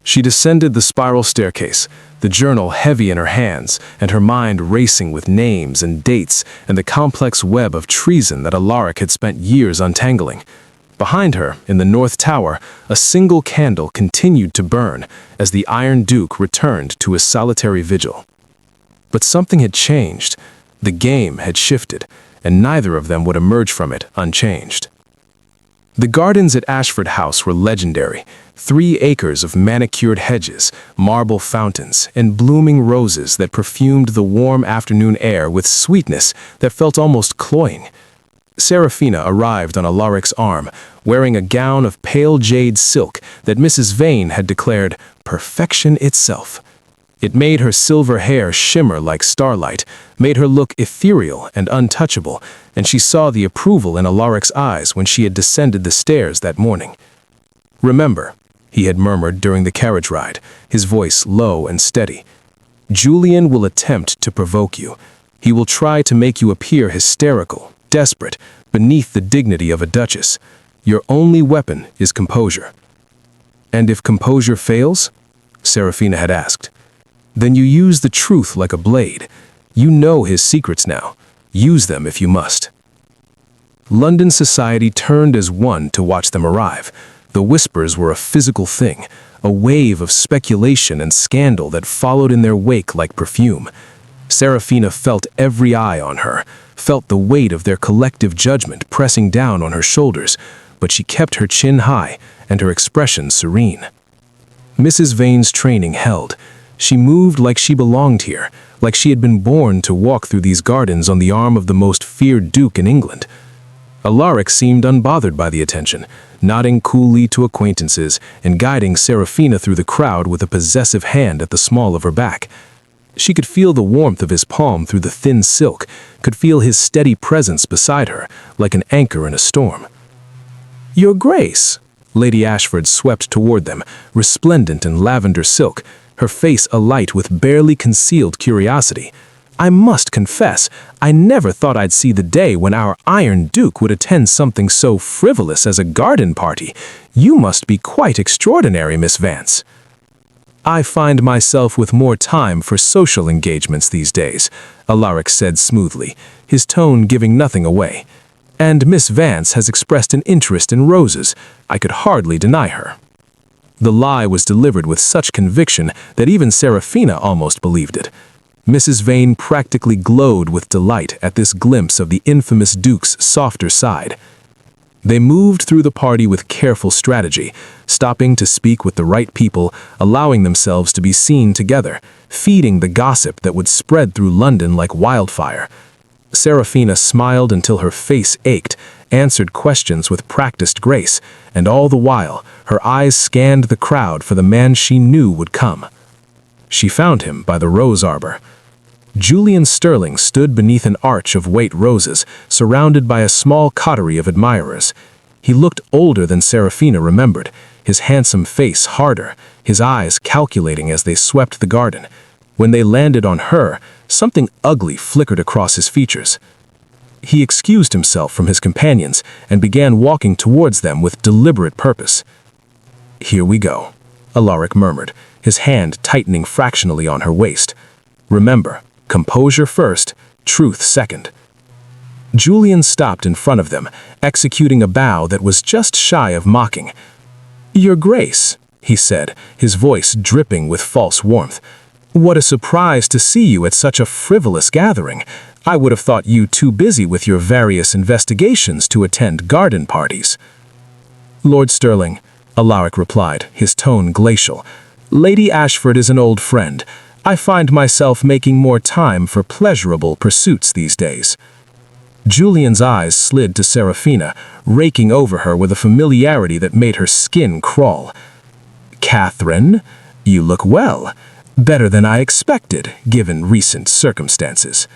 Speaker 2: She descended the spiral staircase, the journal heavy in her hands, and her mind racing with names and dates and the complex web of treason that Alaric had spent years untangling. Behind her, in the North Tower, a single candle continued to burn as the Iron Duke returned to his solitary vigil. But something had changed. The game had shifted, and neither of them would emerge from it unchanged.
Speaker 3: The gardens at Ashford House were legendary. 3 acres of manicured hedges, marble fountains, and blooming roses that perfumed the warm afternoon air with sweetness that felt almost cloying. Serafina arrived on Alaric's arm, wearing a gown of pale jade silk that Mrs. Vane had declared perfection itself. It made her silver hair shimmer like starlight, made her look ethereal and untouchable, and she saw the approval in Alaric's eyes when she had descended the stairs that morning. "Remember," he had murmured during the carriage ride, his voice low and steady, "Julian will attempt to provoke you. He will try to make you appear hysterical, desperate, beneath the dignity of a duchess. Your only weapon is composure." "And if composure fails?" Serafina had asked. "Then you use the truth like a blade. You know his secrets now. Use them if you must." London society turned as one to watch them arrive. The whispers were a physical thing, a wave of speculation and scandal that followed in their wake like perfume. Serafina felt every eye on her, felt the weight of their collective judgment pressing down on her shoulders, but she kept her chin high and her expression serene. Mrs. Vane's training held. She moved like she belonged here, like she had been born to walk through these gardens on the arm of the most feared duke in England. Alaric seemed unbothered by the attention, nodding coolly to acquaintances and guiding Serafina through the crowd with a possessive hand at the small of her back. She could feel the warmth of his palm through the thin silk, could feel his steady presence beside her, like an anchor in a storm. "Your Grace!" Lady Ashford swept toward them, resplendent in lavender silk, her face alight with barely concealed curiosity. "I must confess, I never thought I'd see the day when our Iron Duke would attend something so frivolous as a garden party. You must be quite extraordinary, Miss Vance." "I find myself with more time for social engagements these days," Alaric said smoothly, his tone giving nothing away. "And Miss Vance has expressed an interest in roses. I could hardly deny her." The lie was delivered with such conviction that even Serafina almost believed it. Mrs. Vane practically glowed with delight at this glimpse of the infamous Duke's softer side. They moved through the party with careful strategy, stopping to speak with the right people, allowing themselves to be seen together, feeding the gossip that would spread through London like wildfire. Serafina smiled until her face ached, answered questions with practiced grace, and all the while, her eyes scanned the crowd for the man she knew would come. She found him by the rose arbor. Julian Sterling stood beneath an arch of white roses, surrounded by a small coterie of admirers. He looked older than Serafina remembered, his handsome face harder, his eyes calculating as they swept the garden. When they landed on her, something ugly flickered across his features. He excused himself from his companions and began walking towards them with deliberate purpose. "Here we go," Alaric murmured, his hand tightening fractionally on her waist. "Remember, composure first, truth second." Julian stopped in front of them, executing a bow that was just shy of mocking. "Your Grace," he said, his voice dripping with false warmth. "What a surprise to see you at such a frivolous gathering. I would have thought you too busy with your various investigations to attend garden parties." "Lord Sterling," Alaric replied, his tone glacial, "Lady Ashford is an old friend. I find myself making more time for pleasurable pursuits these days." Julian's eyes slid to Serafina, raking over her with a familiarity that made her skin crawl. "Catherine, you look well. Better than I expected, given recent circumstances."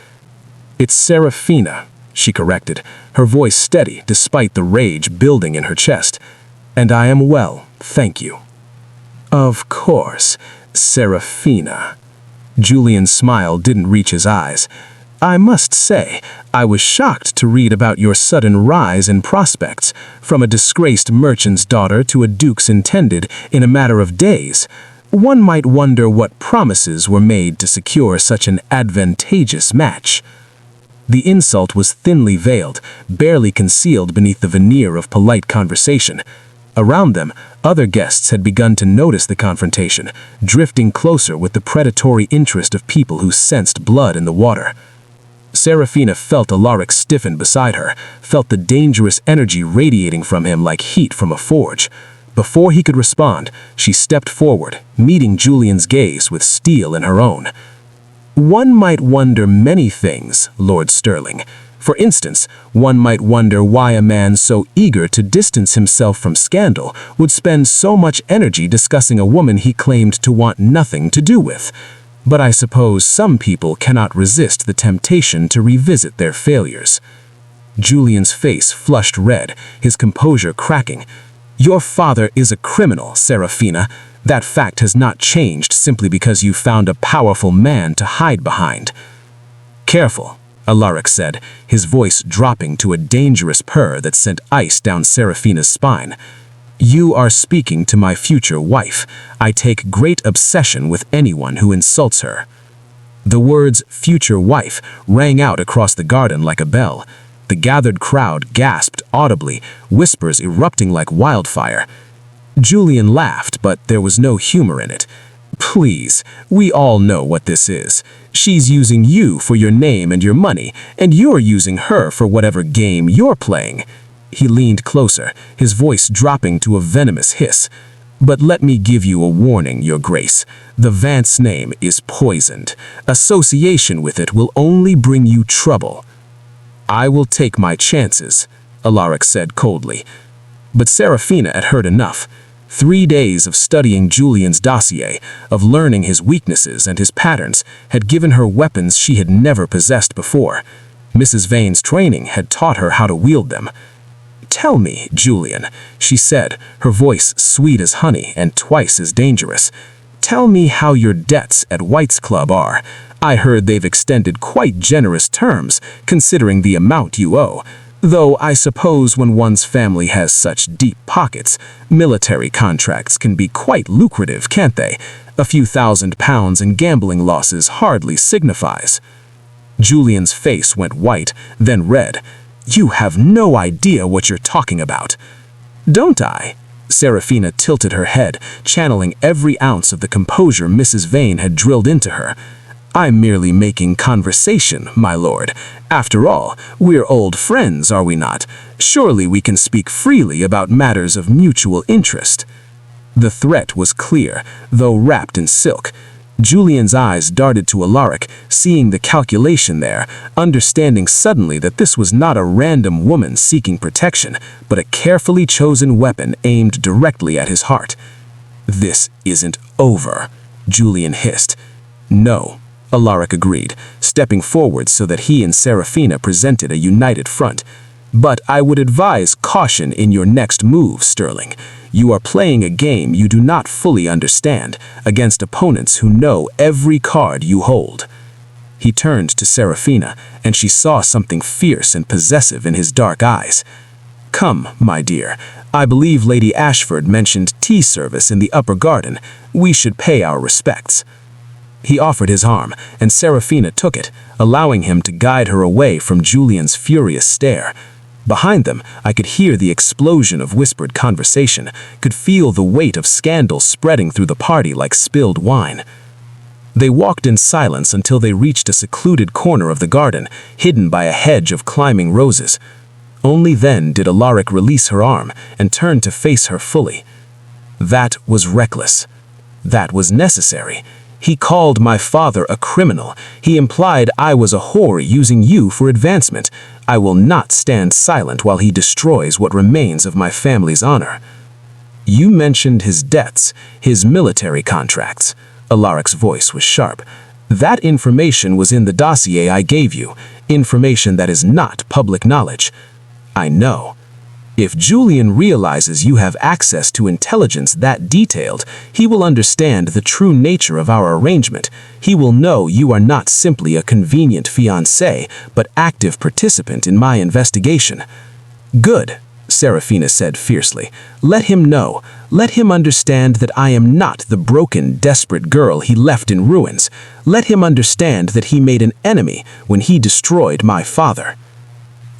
Speaker 3: "It's Serafina," she corrected, her voice steady despite the rage building in her chest. "And I am well, thank you." "Of course, Serafina." Julian's smile didn't reach his eyes. "I must say, I was shocked to read about your sudden rise in prospects, from a disgraced merchant's daughter to a duke's intended in a matter of days. One might wonder what promises were made to secure such an advantageous match." The insult was thinly veiled, barely concealed beneath the veneer of polite conversation. Around them, other guests had begun to notice the confrontation, drifting closer with the predatory interest of people who sensed blood in the water. Serafina felt Alaric stiffen beside her, felt the dangerous energy radiating from him like heat from a forge. Before he could respond, she stepped forward, meeting Julian's gaze with steel in her own. One might wonder many things, Lord Sterling. For instance, one might wonder why a man so eager to distance himself from scandal would spend so much energy discussing a woman he claimed to want nothing to do with. But I suppose some people cannot resist the temptation to revisit their failures. Julian's face flushed red, his composure cracking. Your father is a criminal, Serafina. That fact has not changed simply because you found a powerful man to hide behind. Careful, Alaric said, his voice dropping to a dangerous purr that sent ice down Serafina's spine. You are speaking to my future wife. I take great obsession with anyone who insults her. The words future wife rang out across the garden like a bell. The gathered crowd gasped audibly, whispers erupting like wildfire. Julian laughed, but there was no humor in it. Please, we all know what this is. She's using you for your name and your money, and you're using her for whatever game you're playing. He leaned closer, his voice dropping to a venomous hiss. But let me give you a warning, Your Grace. The Vance name is poisoned. Association with it will only bring you trouble. I will take my chances, Alaric said coldly. But Serafina had heard enough. 3 days of studying Julian's dossier, of learning his weaknesses and his patterns, had given her weapons she had never possessed before. Mrs. Vane's training had taught her how to wield them. Tell me, Julian, she said, her voice sweet as honey and twice as dangerous. Tell me how your debts at White's Club are. I heard they've extended quite generous terms, considering the amount you owe. Though I suppose when one's family has such deep pockets, military contracts can be quite lucrative, can't they? A few £1,000s in gambling losses hardly signifies. Julian's face went white, then red. You have no idea what you're talking about. Don't I? Serafina tilted her head, channeling every ounce of the composure Mrs. Vane had drilled into her. I'm merely making conversation, my lord. After all, we're old friends, are we not? Surely we can speak freely about matters of mutual interest. The threat was clear, though wrapped in silk. Julian's eyes darted to Alaric, seeing the calculation there, understanding suddenly that this was not a random woman seeking protection, but a carefully chosen weapon aimed directly at his heart. This isn't over, Julian hissed. No, Alaric agreed, stepping forward so that he and Serafina presented a united front. But I would advise caution in your next move, Sterling. You are playing a game you do not fully understand, against opponents who know every card you hold. He turned to Serafina, and she saw something fierce and possessive in his dark eyes. Come, my dear. I believe Lady Ashford mentioned tea service in the upper garden. We should pay our respects. He offered his arm, and Serafina took it, allowing him to guide her away from Julian's furious stare. Behind them, I could hear the explosion of whispered conversation, could feel the weight of scandal spreading through the party like spilled wine. They walked in silence until they reached a secluded corner of the garden, hidden by a hedge of climbing roses. Only then did Alaric release her arm and turn to face her fully. That was reckless. That was necessary. He called my father a criminal. He implied I was a whore using you for advancement. I will not stand silent while he destroys what remains of my family's honor. You mentioned his debts, his military contracts. Alaric's voice was sharp. That information was in the dossier I gave you, information that is not public knowledge. I know. If Julian realizes you have access to intelligence that detailed, he will understand the true nature of our arrangement. He will know you are not simply a convenient fiancé, but active participant in my investigation. Good, Serafina said fiercely. Let him know. Let him understand that I am not the broken, desperate girl he left in ruins. Let him understand that he made an enemy when he destroyed my father.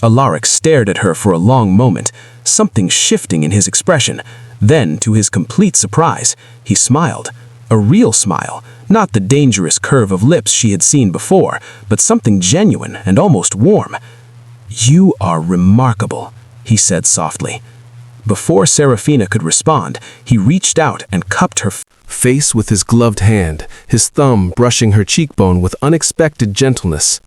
Speaker 3: Alaric stared at her for a long moment, something shifting in his expression. Then, to his complete surprise, he smiled. A real smile, not the dangerous curve of lips she had seen before, but something genuine and almost warm. "You are remarkable," he said softly. Before Serafina could respond, he reached out and cupped her face with his gloved hand, his thumb brushing her cheekbone with unexpected gentleness.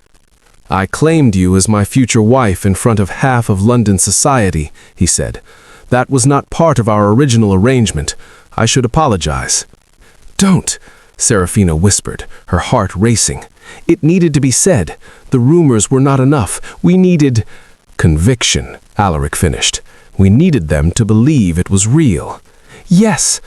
Speaker 3: "I claimed you as my future wife in front of half of London society," he said. "That was not part of our original arrangement. I should apologize." "Don't," Serafina whispered, her heart racing. "It needed to be said. The rumors were not enough. We needed—" "Conviction," Alaric finished. "We needed them to believe it was real." "Yes."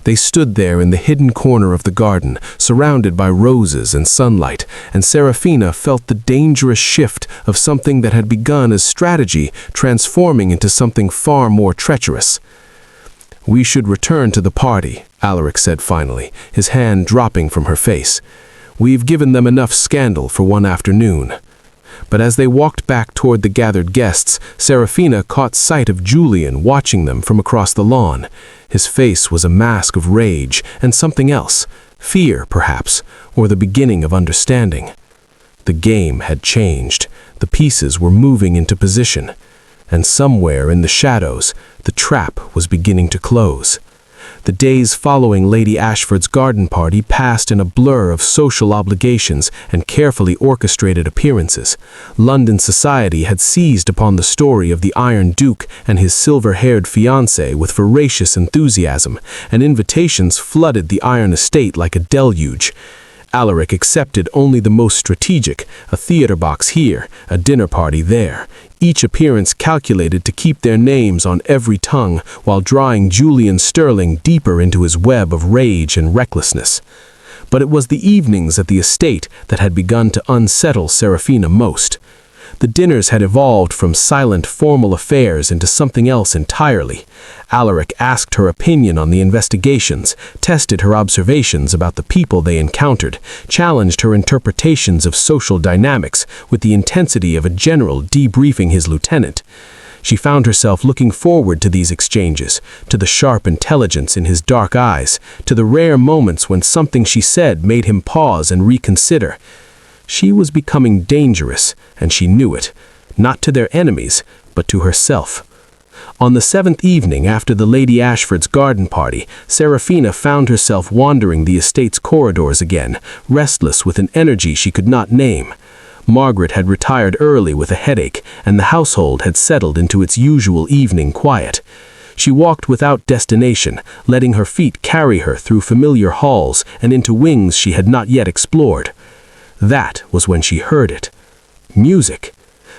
Speaker 3: They stood there in the hidden corner of the garden, surrounded by roses and sunlight, and Serafina felt the dangerous shift of something that had begun as strategy transforming into something far more treacherous. "We should return to the party," Alaric said finally, his hand dropping from her face. "We've given them enough scandal for one afternoon." But as they walked back toward the gathered guests, Serafina caught sight of Julian watching them from across the lawn. His face was a mask of rage and something else, fear perhaps, or the beginning of understanding. The game had changed. The pieces were moving into position, and somewhere in the shadows, the trap was beginning to close. The days following Lady Ashford's garden party passed in a blur of social obligations and carefully orchestrated appearances. London society had seized upon the story of the Iron Duke and his silver-haired fiancée with voracious enthusiasm, and invitations flooded the Iron Estate like a deluge. Alaric accepted only the most strategic, a theater box here, a dinner party there, each appearance calculated to keep their names on every tongue while drawing Julian Sterling deeper into his web of rage and recklessness. But it was the evenings at the estate that had begun to unsettle Serafina most. The dinners had evolved from silent, formal affairs into something else entirely. Alaric asked her opinion on the investigations, tested her observations about the people they encountered, challenged her interpretations of social dynamics with the intensity of a general debriefing his lieutenant. She found herself looking forward to these exchanges, to the sharp intelligence in his dark eyes, to the rare moments when something she said made him pause and reconsider. She was becoming dangerous, and she knew it, not to their enemies, but to herself. On the 7th evening after the Lady Ashford's garden party, Serafina found herself wandering the estate's corridors again, restless with an energy she could not name. Margaret had retired early with a headache, and the household had settled into its usual evening quiet. She walked without destination, letting her feet carry her through familiar halls and into wings she had not yet explored. That was when she heard it. Music.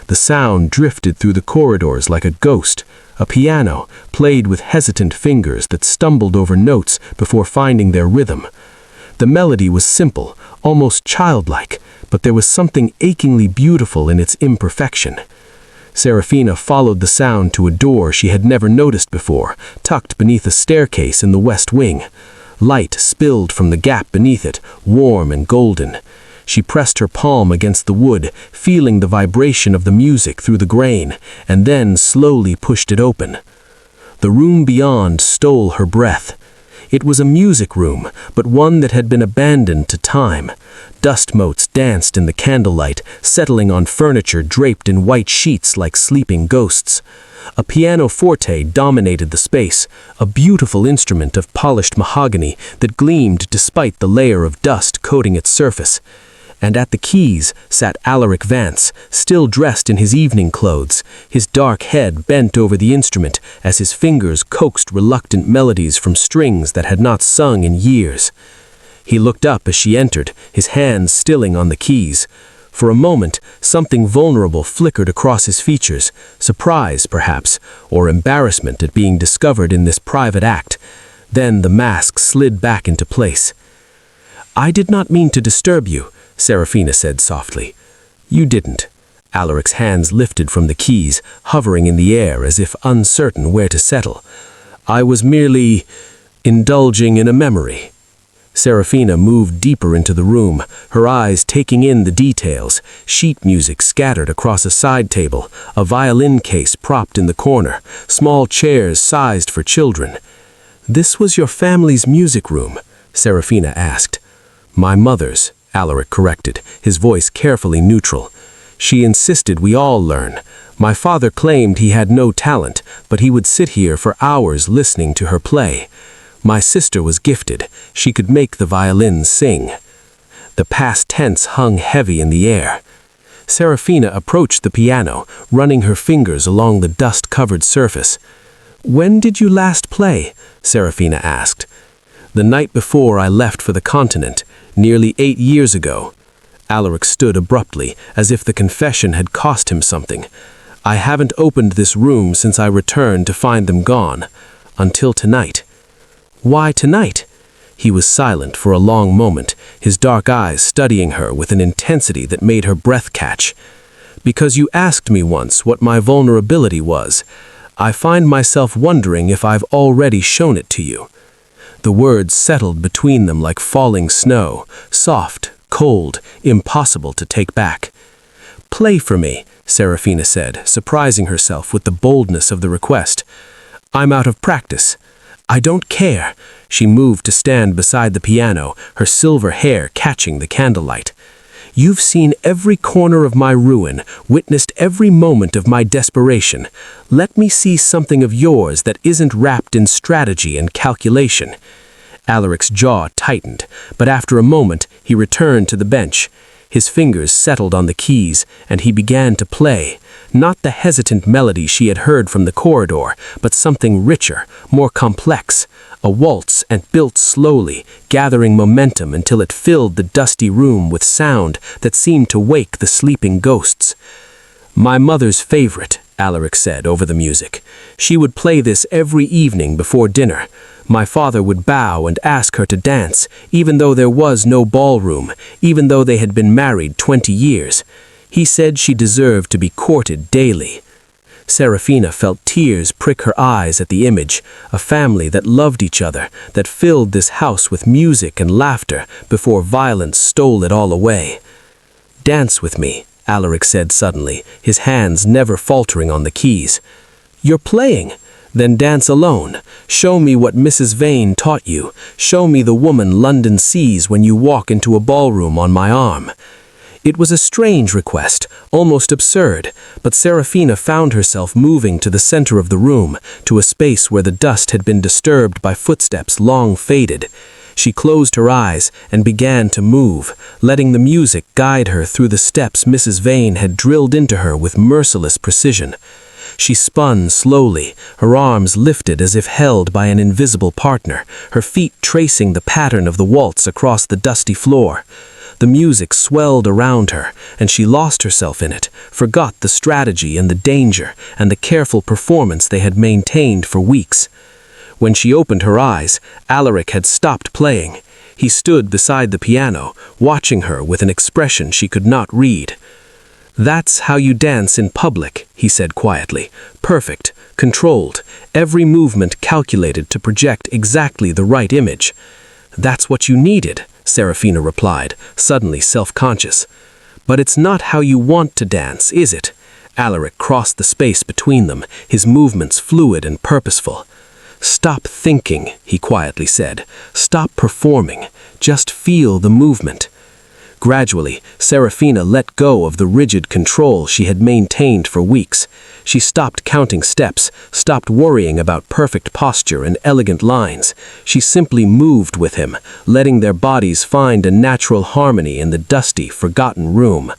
Speaker 3: The sound drifted through the corridors like a ghost. A piano, played with hesitant fingers that stumbled over notes before finding their rhythm. The melody was simple, almost childlike, but there was something achingly beautiful in its imperfection. Serafina followed the sound to a door she had never noticed before, tucked beneath a staircase in the west wing. Light spilled from the gap beneath it, warm and golden. She pressed her palm against the wood, feeling the vibration of the music through the grain, and then slowly pushed it open. The room beyond stole her breath. It was a music room, but one that had been abandoned to time. Dust motes danced in the candlelight, settling on furniture draped in white sheets like sleeping ghosts. A pianoforte dominated the space, a beautiful instrument of polished mahogany that gleamed despite the layer of dust coating its surface. And at the keys sat Alaric Vance, still dressed in his evening clothes, his dark head bent over the instrument as his fingers coaxed reluctant melodies from strings that had not sung in years. He looked up as she entered, his hands stilling on the keys. For a moment, something vulnerable flickered across his features, surprise, perhaps, or embarrassment at being discovered in this private act. Then the mask slid back into place. "I did not mean to disturb you," Serafina said softly. "You didn't." Alaric's hands lifted from the keys, hovering in the air as if uncertain where to settle. "I was merely indulging in a memory." Serafina moved deeper into the room, her eyes taking in the details, sheet music scattered across a side table, a violin case propped in the corner, small chairs sized for children. "This was your family's music room," Serafina asked. My mother's, Alaric corrected, his voice carefully neutral. She insisted we all learn. My father claimed he had no talent, but he would sit here for hours listening to her play. My sister was gifted. She could make the violins sing. The past tense hung heavy in the air. Serafina approached the piano, running her fingers along the dust-covered surface. When did you last play? Serafina asked. The night before I left for the continent, nearly 8 years ago. Alaric stood abruptly, as if the confession had cost him something. I haven't opened this room since I returned to find them gone. Until tonight. Why tonight? He was silent for a long moment, his dark eyes studying her with an intensity that made her breath catch. Because you asked me once what my vulnerability was. I find myself wondering if I've already shown it to you. The words settled between them like falling snow, soft, cold, impossible to take back. Play for me, Serafina said, surprising herself with the boldness of the request. I'm out of practice. I don't care. She moved to stand beside the piano, her silver hair catching the candlelight. You've seen every corner of my ruin, witnessed every moment of my desperation. Let me see something of yours that isn't wrapped in strategy and calculation. Alaric's jaw tightened, but after a moment he returned to the bench. His fingers settled on the keys, and he began to play. Not the hesitant melody she had heard from the corridor, but something richer, more complex. A waltz, and built slowly, gathering momentum until it filled the dusty room with sound that seemed to wake the sleeping ghosts. My mother's favorite, Alaric said over the music. She would play this every evening before dinner. My father would bow and ask her to dance, even though there was no ballroom, even though they had been married 20 years. He said she deserved to be courted daily. Serafina felt tears prick her eyes at the image, a family that loved each other, that filled this house with music and laughter before violence stole it all away. Dance with me, Alaric said suddenly, his hands never faltering on the keys. You're playing. Then dance alone. Show me what Mrs. Vane taught you. Show me the woman London sees when you walk into a ballroom on my arm. It was a strange request, almost absurd, but Serafina found herself moving to the center of the room, to a space where the dust had been disturbed by footsteps long faded. She closed her eyes and began to move, letting the music guide her through the steps Mrs. Vane had drilled into her with merciless precision. She spun slowly, her arms lifted as if held by an invisible partner, her feet tracing the pattern of the waltz across the dusty floor. The music swelled around her, and she lost herself in it, forgot the strategy and the danger and the careful performance they had maintained for weeks. When she opened her eyes, Alaric had stopped playing. He stood beside the piano, watching her with an expression she could not read. That's how you dance in public, he said quietly. Perfect, controlled, every movement calculated to project exactly the right image. That's what you needed, Serafina replied, suddenly self-conscious. But it's not how you want to dance, is it? Alaric crossed the space between them, his movements fluid and purposeful. Stop thinking, he quietly said. Stop performing. Just feel the movement. Gradually, Serafina let go of the rigid control she had maintained for weeks. She stopped counting steps, stopped worrying about perfect posture and elegant lines. She simply moved with him, letting their bodies find a natural harmony in the dusty, forgotten room.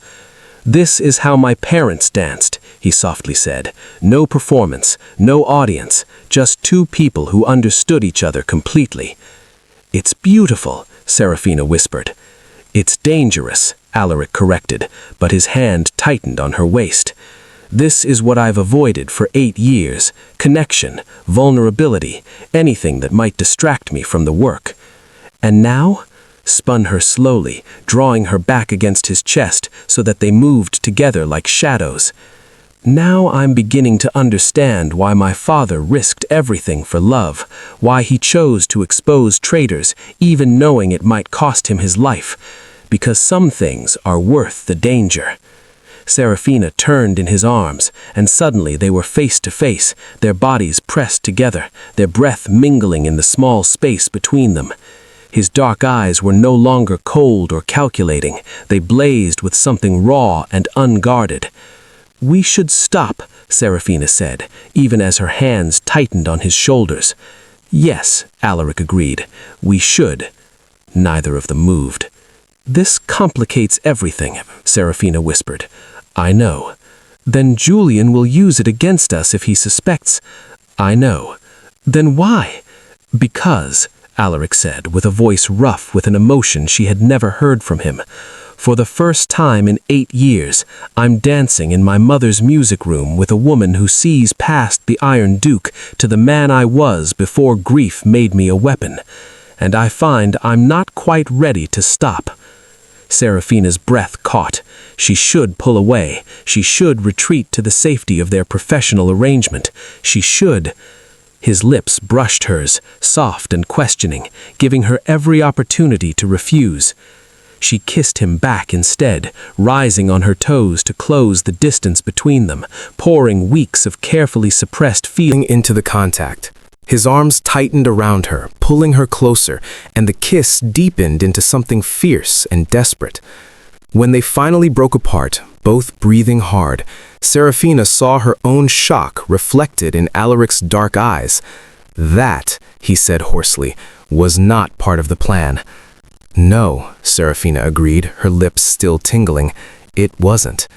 Speaker 3: This is how my parents danced, he softly said. No performance, no audience, just two people who understood each other completely. It's beautiful, Serafina whispered. It's dangerous, Alaric corrected, but his hand tightened on her waist. This is what I've avoided for 8 years. Connection, vulnerability, anything that might distract me from the work. And now? Spun her slowly, drawing her back against his chest so that they moved together like shadows. Now I'm beginning to understand why my father risked everything for love, why he chose to expose traitors, even knowing it might cost him his life. Because some things are worth the danger. Serafina turned in his arms, and suddenly they were face to face, their bodies pressed together, their breath mingling in the small space between them. His dark eyes were no longer cold or calculating. They blazed with something raw and unguarded. "We should stop," Serafina said, even as her hands tightened on his shoulders. "Yes," Alaric agreed, "we should." Neither of them moved. "This complicates everything," Serafina whispered. "I know." "Then Julian will use it against us if he suspects." "I know." "Then why?" "Because," Alaric said, with a voice rough with an emotion she had never heard from him, "for the first time in 8 years, I'm dancing in my mother's music room with a woman who sees past the Iron Duke to the man I was before grief made me a weapon, and I find I'm not quite ready to stop." Serafina's breath caught. She should pull away. She should retreat to the safety of their professional arrangement. She should. His lips brushed hers, soft and questioning, giving her every opportunity to refuse. She kissed him back instead, rising on her toes to close the distance between them, pouring weeks of carefully suppressed feeling
Speaker 2: into the contact. His arms tightened around her, pulling her closer, and the kiss deepened into something fierce and desperate. When they finally broke apart, both breathing hard, Serafina saw her own shock reflected in Alaric's dark eyes. "That," he said hoarsely, "was not part of the plan." "No," Serafina agreed, her lips still tingling. "It wasn't."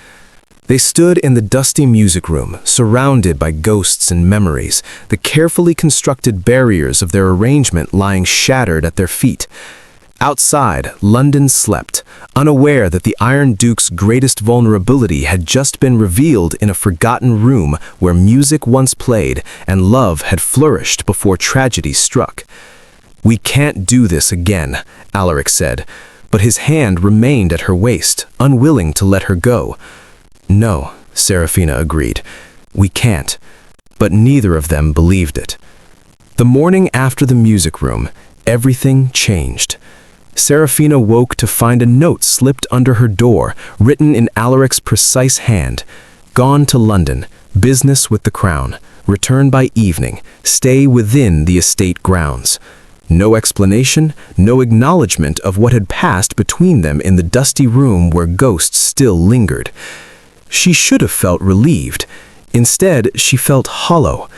Speaker 2: They stood in the dusty music room, surrounded by ghosts and memories, the carefully constructed barriers of their arrangement lying shattered at their feet. Outside, London slept, unaware that the Iron Duke's greatest vulnerability had just been revealed in a forgotten room where music once played and love had flourished before tragedy struck. "We can't do this again," Alaric said, but his hand remained at her waist, unwilling to let her go. "No," Serafina agreed, "we can't." But neither of them believed it. The morning after the music room, everything changed. Serafina woke to find a note slipped under her door, written in Alaric's precise hand. "Gone to London. Business with the Crown. Return by evening. Stay within the estate grounds." No explanation, no acknowledgement of what had passed between them in the dusty room where ghosts still lingered. She should have felt relieved. Instead, she felt hollow.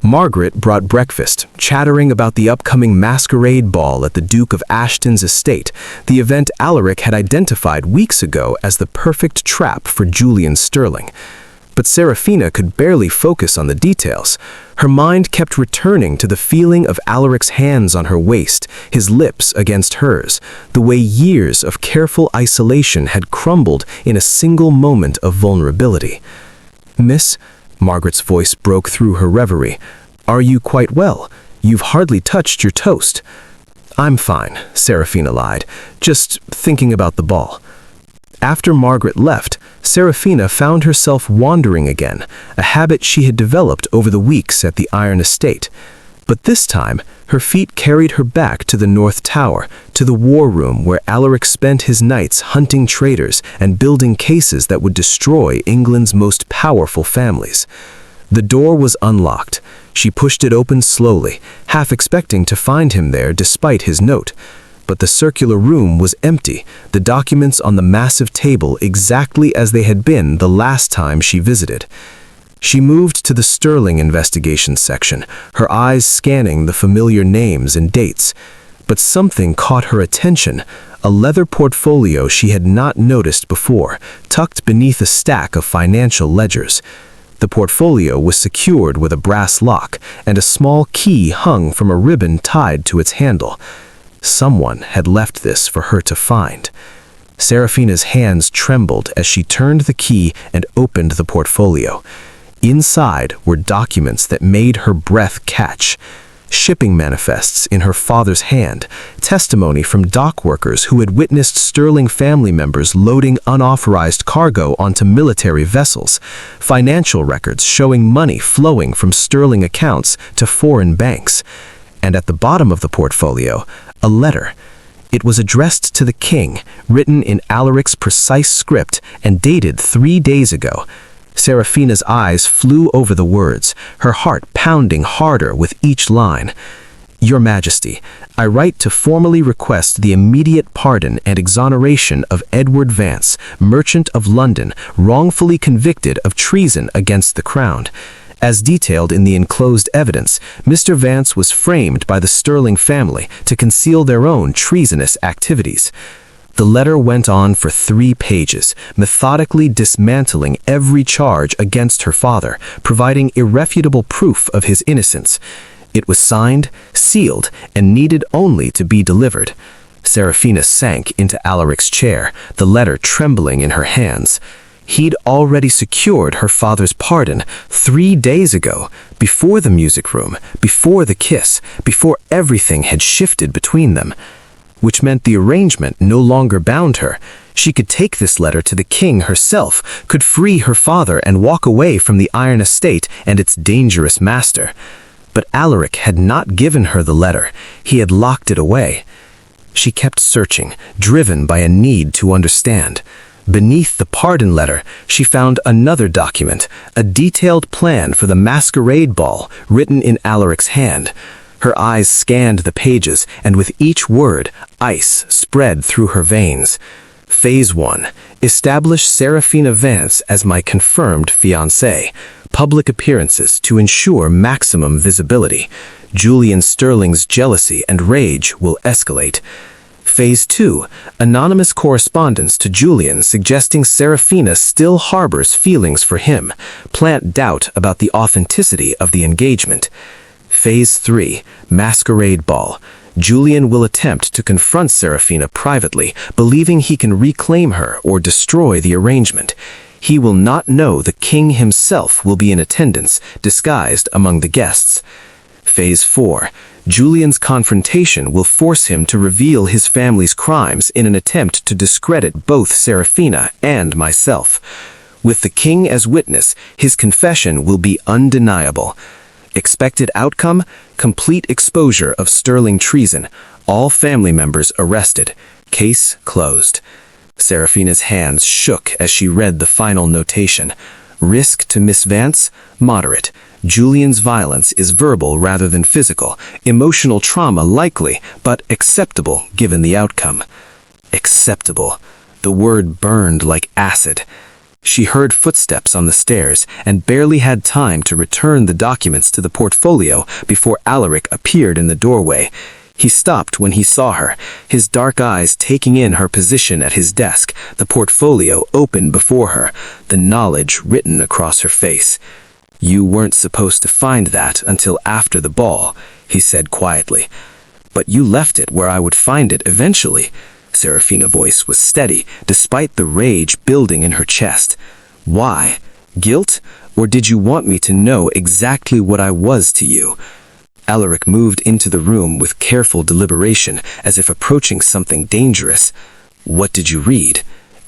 Speaker 2: Margaret brought breakfast, chattering about the upcoming masquerade ball at the Duke of Ashton's estate, the event Alaric had identified weeks ago as the perfect trap for Julian Sterling. But Serafina could barely focus on the details. Her mind kept returning to the feeling of Alaric's hands on her waist, his lips against hers, the way years of careful isolation had crumbled in a single moment of vulnerability. "Miss," Margaret's voice broke through her reverie, "are you quite well? You've hardly touched your toast." "I'm fine," Serafina lied, "just thinking about the ball." After Margaret left, Serafina found herself wandering again, a habit she had developed over the weeks at the Iron Estate. But this time, her feet carried her back to the North Tower, to the war room where Alaric spent his nights hunting traitors and building cases that would destroy England's most powerful families. The door was unlocked. She pushed it open slowly, half expecting to find him there despite his note. But the circular room was empty, the documents on the massive table exactly as they had been the last time she visited. She moved to the Sterling investigation section, her eyes scanning the familiar names and dates. But something caught her attention, a leather portfolio she had not noticed before, tucked beneath a stack of financial ledgers. The portfolio was secured with a brass lock, and a small key hung from a ribbon tied to its handle. Someone had left this for her to find. Serafina's hands trembled as she turned the key and opened the portfolio. Inside were documents that made her breath catch. Shipping manifests in her father's hand, testimony from dock workers who had witnessed Sterling family members loading unauthorized cargo onto military vessels, financial records showing money flowing from Sterling accounts to foreign banks. And at the bottom of the portfolio, a letter. It was addressed to the king, written in Alaric's precise script and dated 3 days ago. Serafina's eyes flew over the words, her heart pounding harder with each line.
Speaker 4: Your Majesty, I write to formally request the immediate pardon and exoneration of Edward Vance, merchant of London, wrongfully convicted of treason against the crown. As detailed in the enclosed evidence, Mr. Vance was framed by the Sterling family to conceal their own treasonous activities. The letter went on for 3 pages, methodically dismantling every charge against her father, providing irrefutable proof of his innocence. It was signed, sealed, and needed only to be delivered. Serafina sank into Alaric's chair, the letter trembling in her hands. He'd already secured her father's pardon 3 days ago, before the music room, before the kiss, before everything had shifted between them. Which meant the arrangement no longer bound her. She could take this letter to the king herself, could free her father and walk away from the Iron Estate and its dangerous master. But Alaric had not given her the letter. He had locked it away. She kept searching, driven by a need to understand. Beneath the pardon letter, she found another document, a detailed plan for the masquerade ball written in Alaric's hand. Her eyes scanned the pages, and with each word, ice spread through her veins. Phase 1. Establish Serafina Vance as my confirmed fiancée. Public appearances to ensure maximum visibility. Julian Sterling's jealousy and rage will escalate. Phase 2. Anonymous correspondence to Julian suggesting Serafina still harbors feelings for him. Plant doubt about the authenticity of the engagement. Phase 3. Masquerade ball. Julian will attempt to confront Serafina privately, believing he can reclaim her or destroy the arrangement. He will not know the king himself will be in attendance, disguised among the guests. Phase 4. Julian's confrontation will force him to reveal his family's crimes in an attempt to discredit both Serafina and myself. With the king as witness, his confession will be undeniable. Expected outcome: complete exposure of Sterling treason. All family members arrested. Case closed. Serafina's hands shook as she read the final notation. Risk to Miss Vance? Moderate. Julian's violence is verbal rather than physical. Emotional trauma likely, but acceptable given the outcome. Acceptable. The word burned like acid. She heard footsteps on the stairs and barely had time to return the documents to the portfolio before Alaric appeared in the doorway. He stopped when he saw her, his dark eyes taking in her position at his desk, the portfolio open before her, the knowledge written across her face. "You weren't supposed to find that until after the ball," he said quietly. "But you left it where I would find it eventually." Serafina's voice was steady, despite the rage building in her chest. "Why? Guilt? Or did you want me to know exactly what I was to you?" Alaric moved into the room with careful deliberation, as if approaching something dangerous. "What did you read?"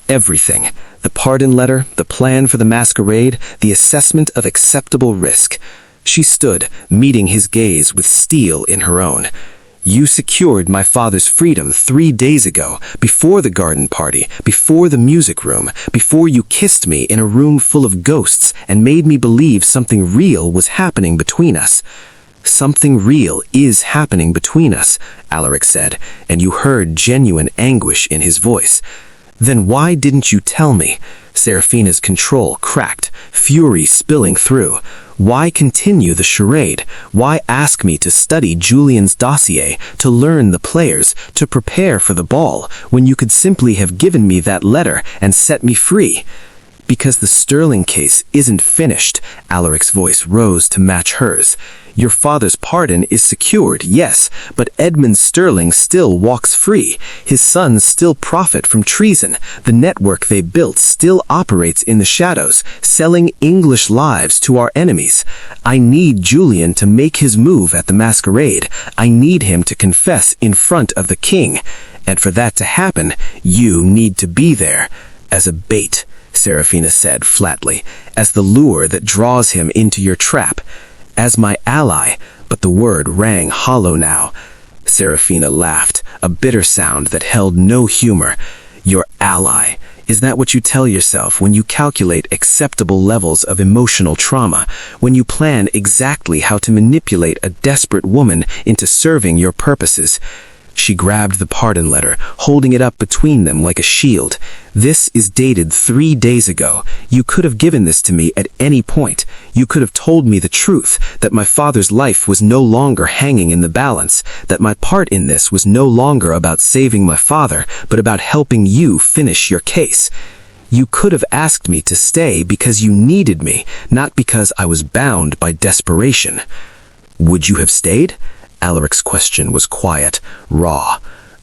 Speaker 4: "Everything. The pardon letter, the plan for the masquerade, the assessment of acceptable risk." She stood, meeting his gaze with steel in her own. "You secured my father's freedom 3 days ago, before the garden party, before the music room, before you kissed me in a room full of ghosts and made me believe something real was happening between us." "Something real is happening between us," Alaric said, and you heard genuine anguish in his voice. "Then why didn't you tell me?" Serafina's control cracked, fury spilling through. "Why continue the charade? Why ask me to study Julian's dossier, to learn the players, to prepare for the ball, when you could simply have given me that letter and set me free?" "Because the Sterling case isn't finished," Alaric's voice rose to match hers. "Your father's pardon is secured, yes, but Edmund Sterling still walks free. His sons still profit from treason. The network they built still operates in the shadows, selling English lives to our enemies. I need Julian to make his move at the masquerade. I need him to confess in front of the king. And for that to happen, you need to be there. As a bait," Serafina said flatly, "as the lure that draws him into your trap. As my ally," but the word rang hollow now. Serafina laughed, a bitter sound that held no humor. "Your ally.
Speaker 5: Is that what you tell yourself when you calculate acceptable levels of emotional trauma, when you plan exactly how to manipulate a desperate woman into serving your purposes? She grabbed the pardon letter, holding it up between them like a shield. This is dated 3 days ago. You could have given this to me at any point. You could have told me the truth, that my father's life was no longer hanging in the balance, that my part in this was no longer about saving my father, but about helping you finish your case. You could have asked me to stay because you needed me, not because I was bound by desperation. Would you have stayed? Alaric's question was quiet, raw.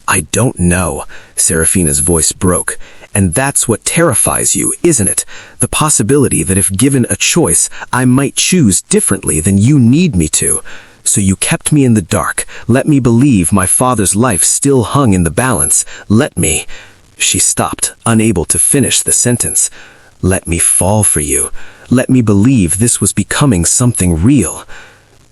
Speaker 5: I don't know, Serafina's voice broke. And that's what terrifies you, isn't it? The possibility that if given a choice, I might choose differently than you need me to. So you kept me in the dark, let me believe my father's life still hung in the balance. Let me... She stopped, unable to finish the sentence. Let me fall for you. Let me believe this was becoming something real.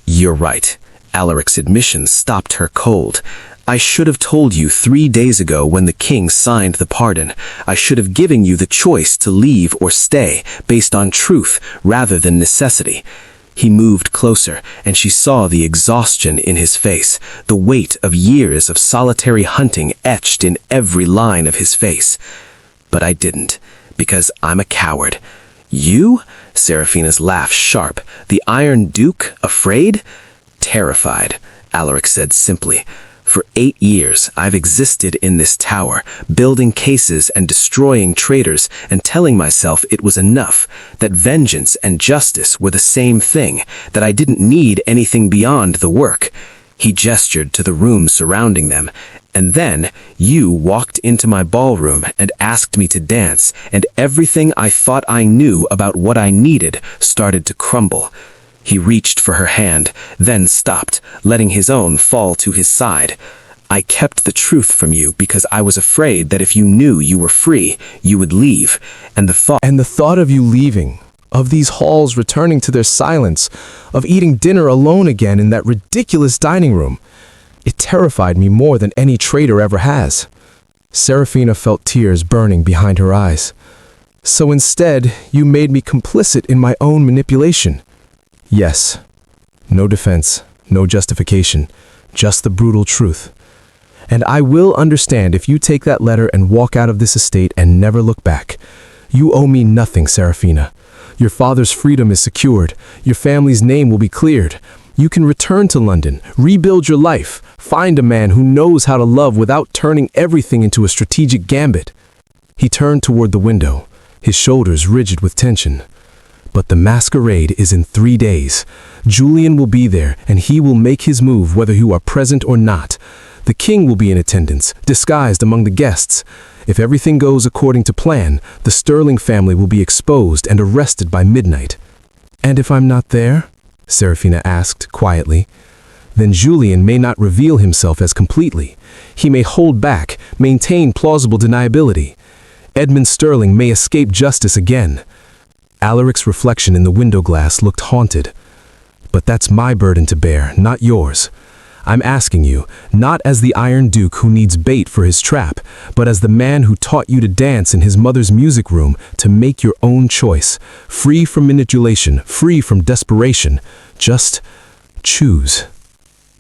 Speaker 5: You're right. Alaric's admission stopped her cold. I should have told you 3 days ago when the king signed the pardon. I should have given you the choice to leave or stay, based on truth rather than necessity. He moved closer, and she saw the exhaustion in his face, the weight of years of solitary hunting etched in every line of his face. But I didn't, because I'm a coward. You? Serafina's laugh sharp. The Iron Duke, afraid? Terrified, Alaric said simply. For 8 years, I've existed in this tower, building cases and destroying traitors and telling myself it was enough, that vengeance and justice were the same thing, that I didn't need anything beyond the work. He gestured to the room surrounding them, and then you walked into my ballroom and asked me to dance, and everything I thought I knew about what I needed started to crumble. He reached for her hand, then stopped, letting his own fall to his side. I kept the truth from you because I was afraid that if you knew you were free, you would leave, and the thought
Speaker 3: of you leaving, of these halls returning to their silence, of eating dinner alone again in that ridiculous dining room, it terrified me more than any traitor ever has. Serafina felt tears burning behind her eyes. So instead, you made me complicit in my own manipulation. Yes. No defense, no justification, just the brutal truth. And I will understand if you take that letter and walk out of this estate and never look back. You owe me nothing, Serafina. Your father's freedom is secured. Your family's name will be cleared. You can return to London, rebuild your life, find a man who knows how to love without turning everything into a strategic gambit. He turned toward the window, his shoulders rigid with tension. But the masquerade is in 3 days. Julian will be there, and he will make his move whether you are present or not. The king will be in attendance, disguised among the guests. If everything goes according to plan, the Sterling family will be exposed and arrested by midnight. And if I'm not there? Serafina asked quietly. Then Julian may not reveal himself as completely. He may hold back, maintain plausible deniability. Edmund Sterling may escape justice again. Alaric's reflection in the window glass looked haunted. But that's my burden to bear, not yours. I'm asking you, not as the Iron Duke who needs bait for his trap, but as the man who taught you to dance in his mother's music room, to make your own choice, free from manipulation, free from desperation. Just choose.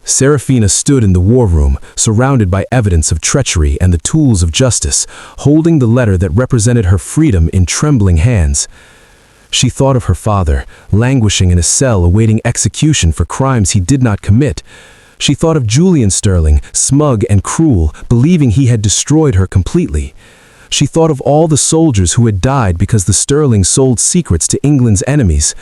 Speaker 3: Serafina stood in the war room, surrounded by evidence of treachery and the tools of justice, holding the letter that represented her freedom in trembling hands. She thought of her father, languishing in a cell awaiting execution for crimes he did not commit. She thought of Julian Sterling, smug and cruel, believing he had destroyed her completely. She thought of all the soldiers who had died because the Sterlings sold secrets to England's enemies.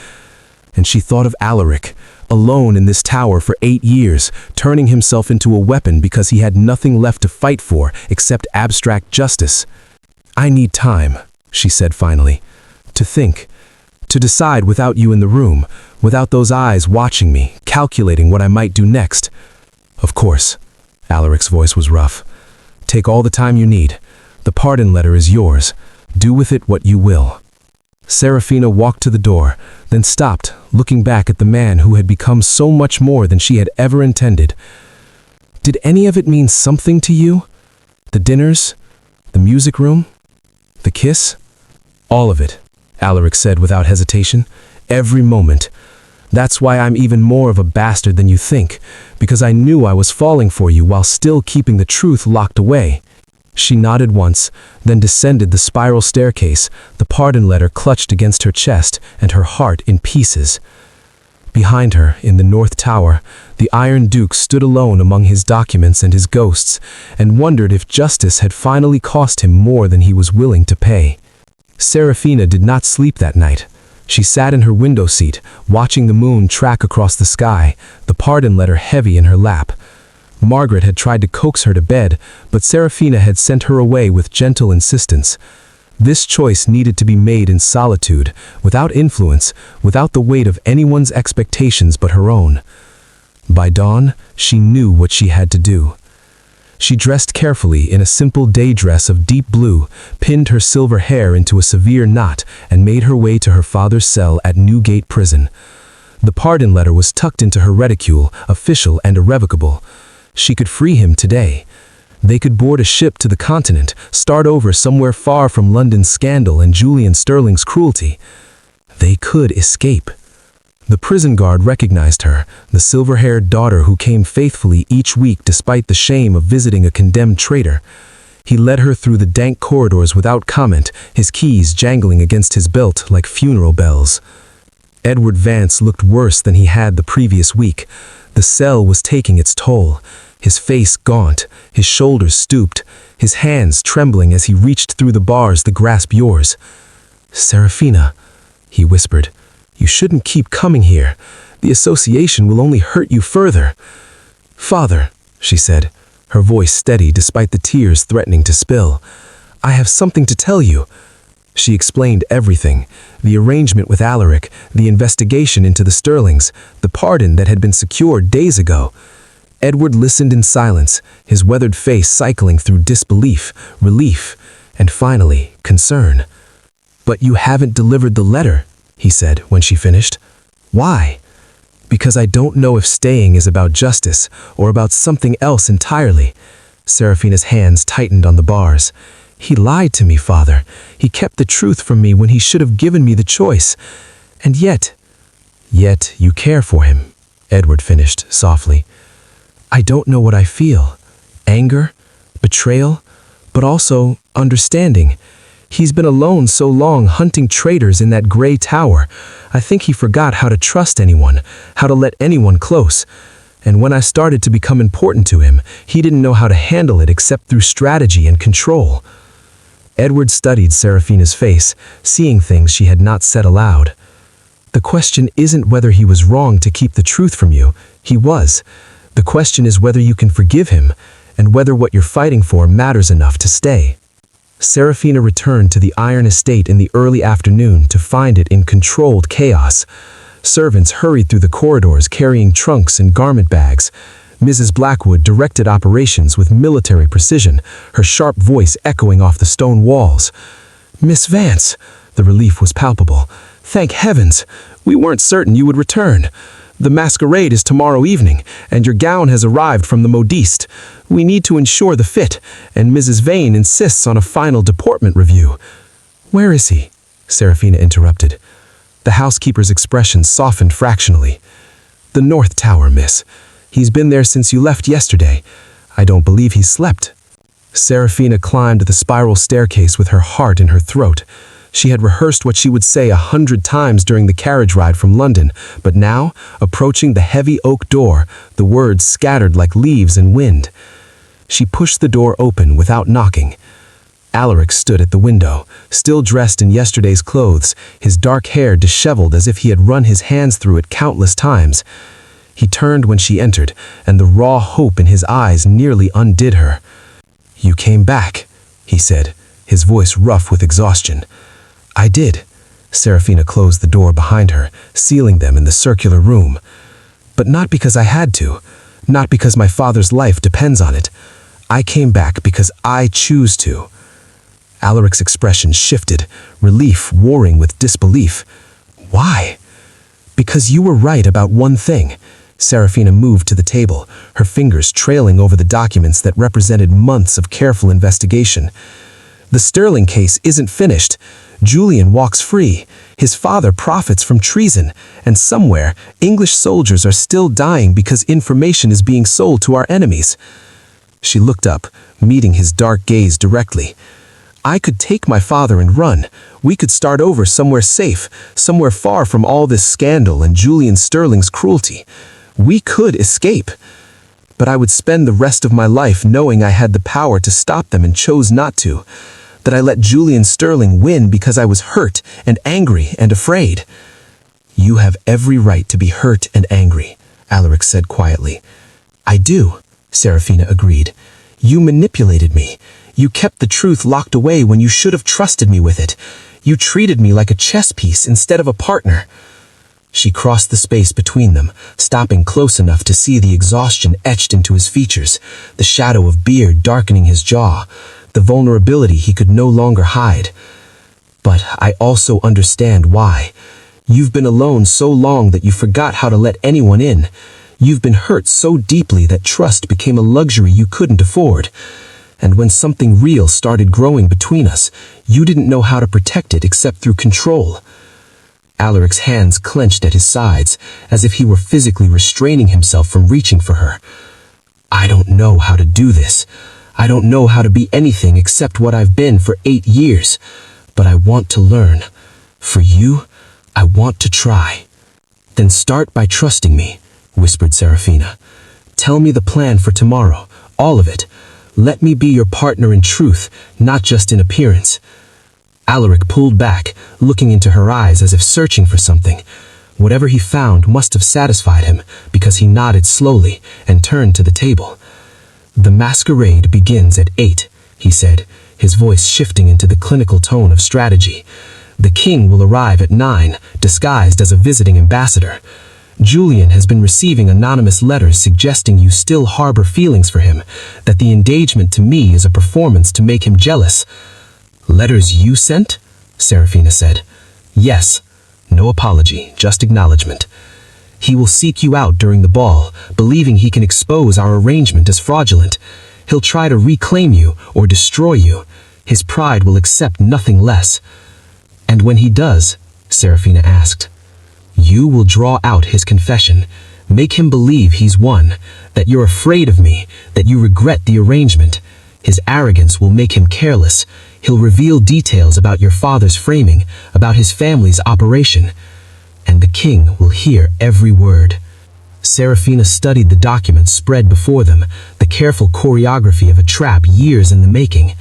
Speaker 3: And she thought of Alaric, alone in this tower for 8 years, turning himself into a weapon because he had nothing left to fight for except abstract justice. I need time, she said finally, to think. To decide without you in the room, without those eyes watching me, calculating what I might do next. Of course, Alaric's voice was rough. Take all the time you need. The pardon letter is yours. Do with it what you will. Serafina walked to the door, then stopped, looking back at the man who had become so much more than she had ever intended. Did any of it mean something to you? The dinners? The music room? The kiss? All of it, Alaric said without hesitation. Every moment. That's why I'm even more of a bastard than you think, because I knew I was falling for you while still keeping the truth locked away. She nodded once, then descended the spiral staircase, the pardon letter clutched against her chest and her heart in pieces. Behind her, in the North Tower, the Iron Duke stood alone among his documents and his ghosts, and wondered if justice had finally cost him more than he was willing to pay. Serafina did not sleep that night. She sat in her window seat, watching the moon track across the sky, the pardon letter heavy in her lap. Margaret had tried to coax her to bed, but Serafina had sent her away with gentle insistence. This choice needed to be made in solitude, without influence, without the weight of anyone's expectations but her own. By dawn, she knew what she had to do. She dressed carefully in a simple day dress of deep blue, pinned her silver hair into a severe knot, and made her way to her father's cell at Newgate Prison. The pardon letter was tucked into her reticule, official and irrevocable. She could free him today. They could board a ship to the continent, start over somewhere far from London's scandal and Julian Sterling's cruelty. They could escape. The prison guard recognized her, the silver-haired daughter who came faithfully each week despite the shame of visiting a condemned traitor. He led her through the dank corridors without comment, his keys jangling against his belt like funeral bells. Edward Vance looked worse than he had the previous week. The cell was taking its toll. His face gaunt, his shoulders stooped, his hands trembling as he reached through the bars to grasp yours. "Serafina," he whispered, "you shouldn't keep coming here. The association will only hurt you further." "Father," she said, her voice steady despite the tears threatening to spill, "I have something to tell you." She explained everything, the arrangement with Alaric, the investigation into the Sterlings, the pardon that had been secured days ago. Edward listened in silence, his weathered face cycling through disbelief, relief, and finally, concern. "But you haven't delivered the letter," he said when she finished. "Why?" "Because I don't know if staying is about justice or about something else entirely." Serafina's hands tightened on the bars. "He lied to me, Father. He kept the truth from me when he should have given me the choice. And yet you care for him," Edward finished softly. "I don't know what I feel. Anger, betrayal, but also understanding. He's been alone so long hunting traitors in that gray tower. I think he forgot how to trust anyone, how to let anyone close. And when I started to become important to him, he didn't know how to handle it except through strategy and control." Edward studied Serafina's face, seeing things she had not said aloud. "The question isn't whether he was wrong to keep the truth from you. He was. The question is whether you can forgive him, and whether what you're fighting for matters enough to stay." Serafina returned to the Iron Estate in the early afternoon to find it in controlled chaos. Servants hurried through the corridors carrying trunks and garment bags. Mrs. Blackwood directed operations with military precision, her sharp voice echoing off the stone walls. "Miss Vance," the relief was palpable. "Thank heavens! We weren't certain you would return. The masquerade is tomorrow evening, and your gown has arrived from the modiste. We need to ensure the fit, and Mrs. Vane insists on a final deportment review." "Where is he?" Serafina interrupted. The housekeeper's expression softened fractionally. "The North Tower, miss. He's been there since you left yesterday. I don't believe he's slept." Serafina climbed the spiral staircase with her heart in her throat. She had rehearsed what she would say 100 times during the carriage ride from London, but now, approaching the heavy oak door, the words scattered like leaves in wind. She pushed the door open without knocking. Alaric stood at the window, still dressed in yesterday's clothes, his dark hair disheveled as if he had run his hands through it countless times. He turned when she entered, and the raw hope in his eyes nearly undid her. "You came back," he said, his voice rough with exhaustion. "I did." Serafina closed the door behind her, sealing them in the circular room. "But not because I had to, not because my father's life depends on it. I came back because I choose to." Alaric's expression shifted, relief warring with disbelief. "Why?" "Because you were right about one thing." Serafina moved to the table, her fingers trailing over the documents that represented months of careful investigation. The Sterling case isn't finished. Julian walks free. His father profits from treason, and somewhere, English soldiers are still dying because information is being sold to our enemies. She looked up, meeting his dark gaze directly. I could take my father and run. We could start over somewhere safe, somewhere far from all this scandal and Julian Sterling's cruelty. We could escape. But I would spend the rest of my life knowing I had the power to stop them and chose not to. That I let Julian Sterling win because I was hurt and angry and afraid. You have every right to be hurt and angry, Alaric said quietly. I do, Serafina agreed. You manipulated me. You kept the truth locked away when you should have trusted me with it. You treated me like a chess piece instead of a partner. She crossed the space between them, stopping close enough to see the exhaustion etched into his features, the shadow of beard darkening his jaw, the vulnerability he could no longer hide. But I also understand why. You've been alone so long that you forgot how to let anyone in. You've been hurt so deeply that trust became a luxury you couldn't afford. And when something real started growing between us, you didn't know how to protect it except through control. Alaric's hands clenched at his sides, as if he were physically restraining himself from reaching for her. I don't know how to do this. I don't know how to be anything except what I've been for 8 years. But I want to learn. For you, I want to try. Then start by trusting me, whispered Serafina. Tell me the plan for tomorrow, all of it. Let me be your partner in truth, not just in appearance. Alaric pulled back, looking into her eyes as if searching for something. Whatever he found must have satisfied him, because he nodded slowly and turned to the table. The masquerade begins at 8, he said, his voice shifting into the clinical tone of strategy. The king will arrive at 9, disguised as a visiting ambassador. Julian has been receiving anonymous letters suggesting you still harbor feelings for him, that the engagement to me is a performance to make him jealous. Letters you sent? Serafina said. Yes. No apology, just acknowledgement. He will seek you out during the ball, believing he can expose our arrangement as fraudulent. He'll try to reclaim you or destroy you. His pride will accept nothing less. And when he does, Serafina asked, you will draw out his confession. Make him believe he's won, that you're afraid of me, that you regret the arrangement. His arrogance will make him careless. He'll reveal details about your father's framing, about his family's operation. And the king will hear every word. Serafina studied the documents spread before them, the careful choreography of a trap years in the making.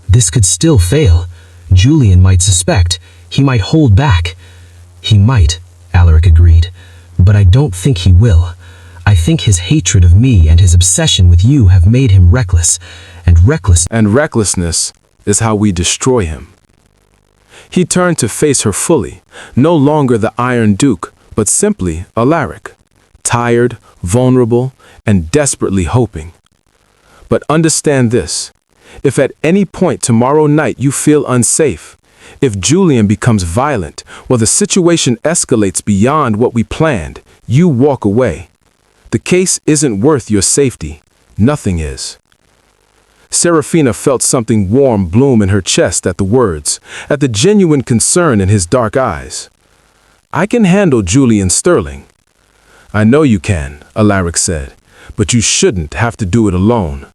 Speaker 3: This could still fail. Julian might suspect. He might hold back. He might, Alaric agreed. But I don't think he will. I think his hatred of me and his obsession with you have made him reckless. And recklessness is how we destroy him. He turned to face her fully, no longer the Iron Duke, but simply Alaric, tired, vulnerable, and desperately hoping. But understand this, if at any point tomorrow night you feel unsafe, if Julian becomes violent, or the situation escalates beyond what we planned, you walk away. The case isn't worth your safety. Nothing is. Serafina felt something warm bloom in her chest at the words, at the genuine concern in his dark eyes. I can handle Julian Sterling. I know you can, Alaric said, but you shouldn't have to do it alone.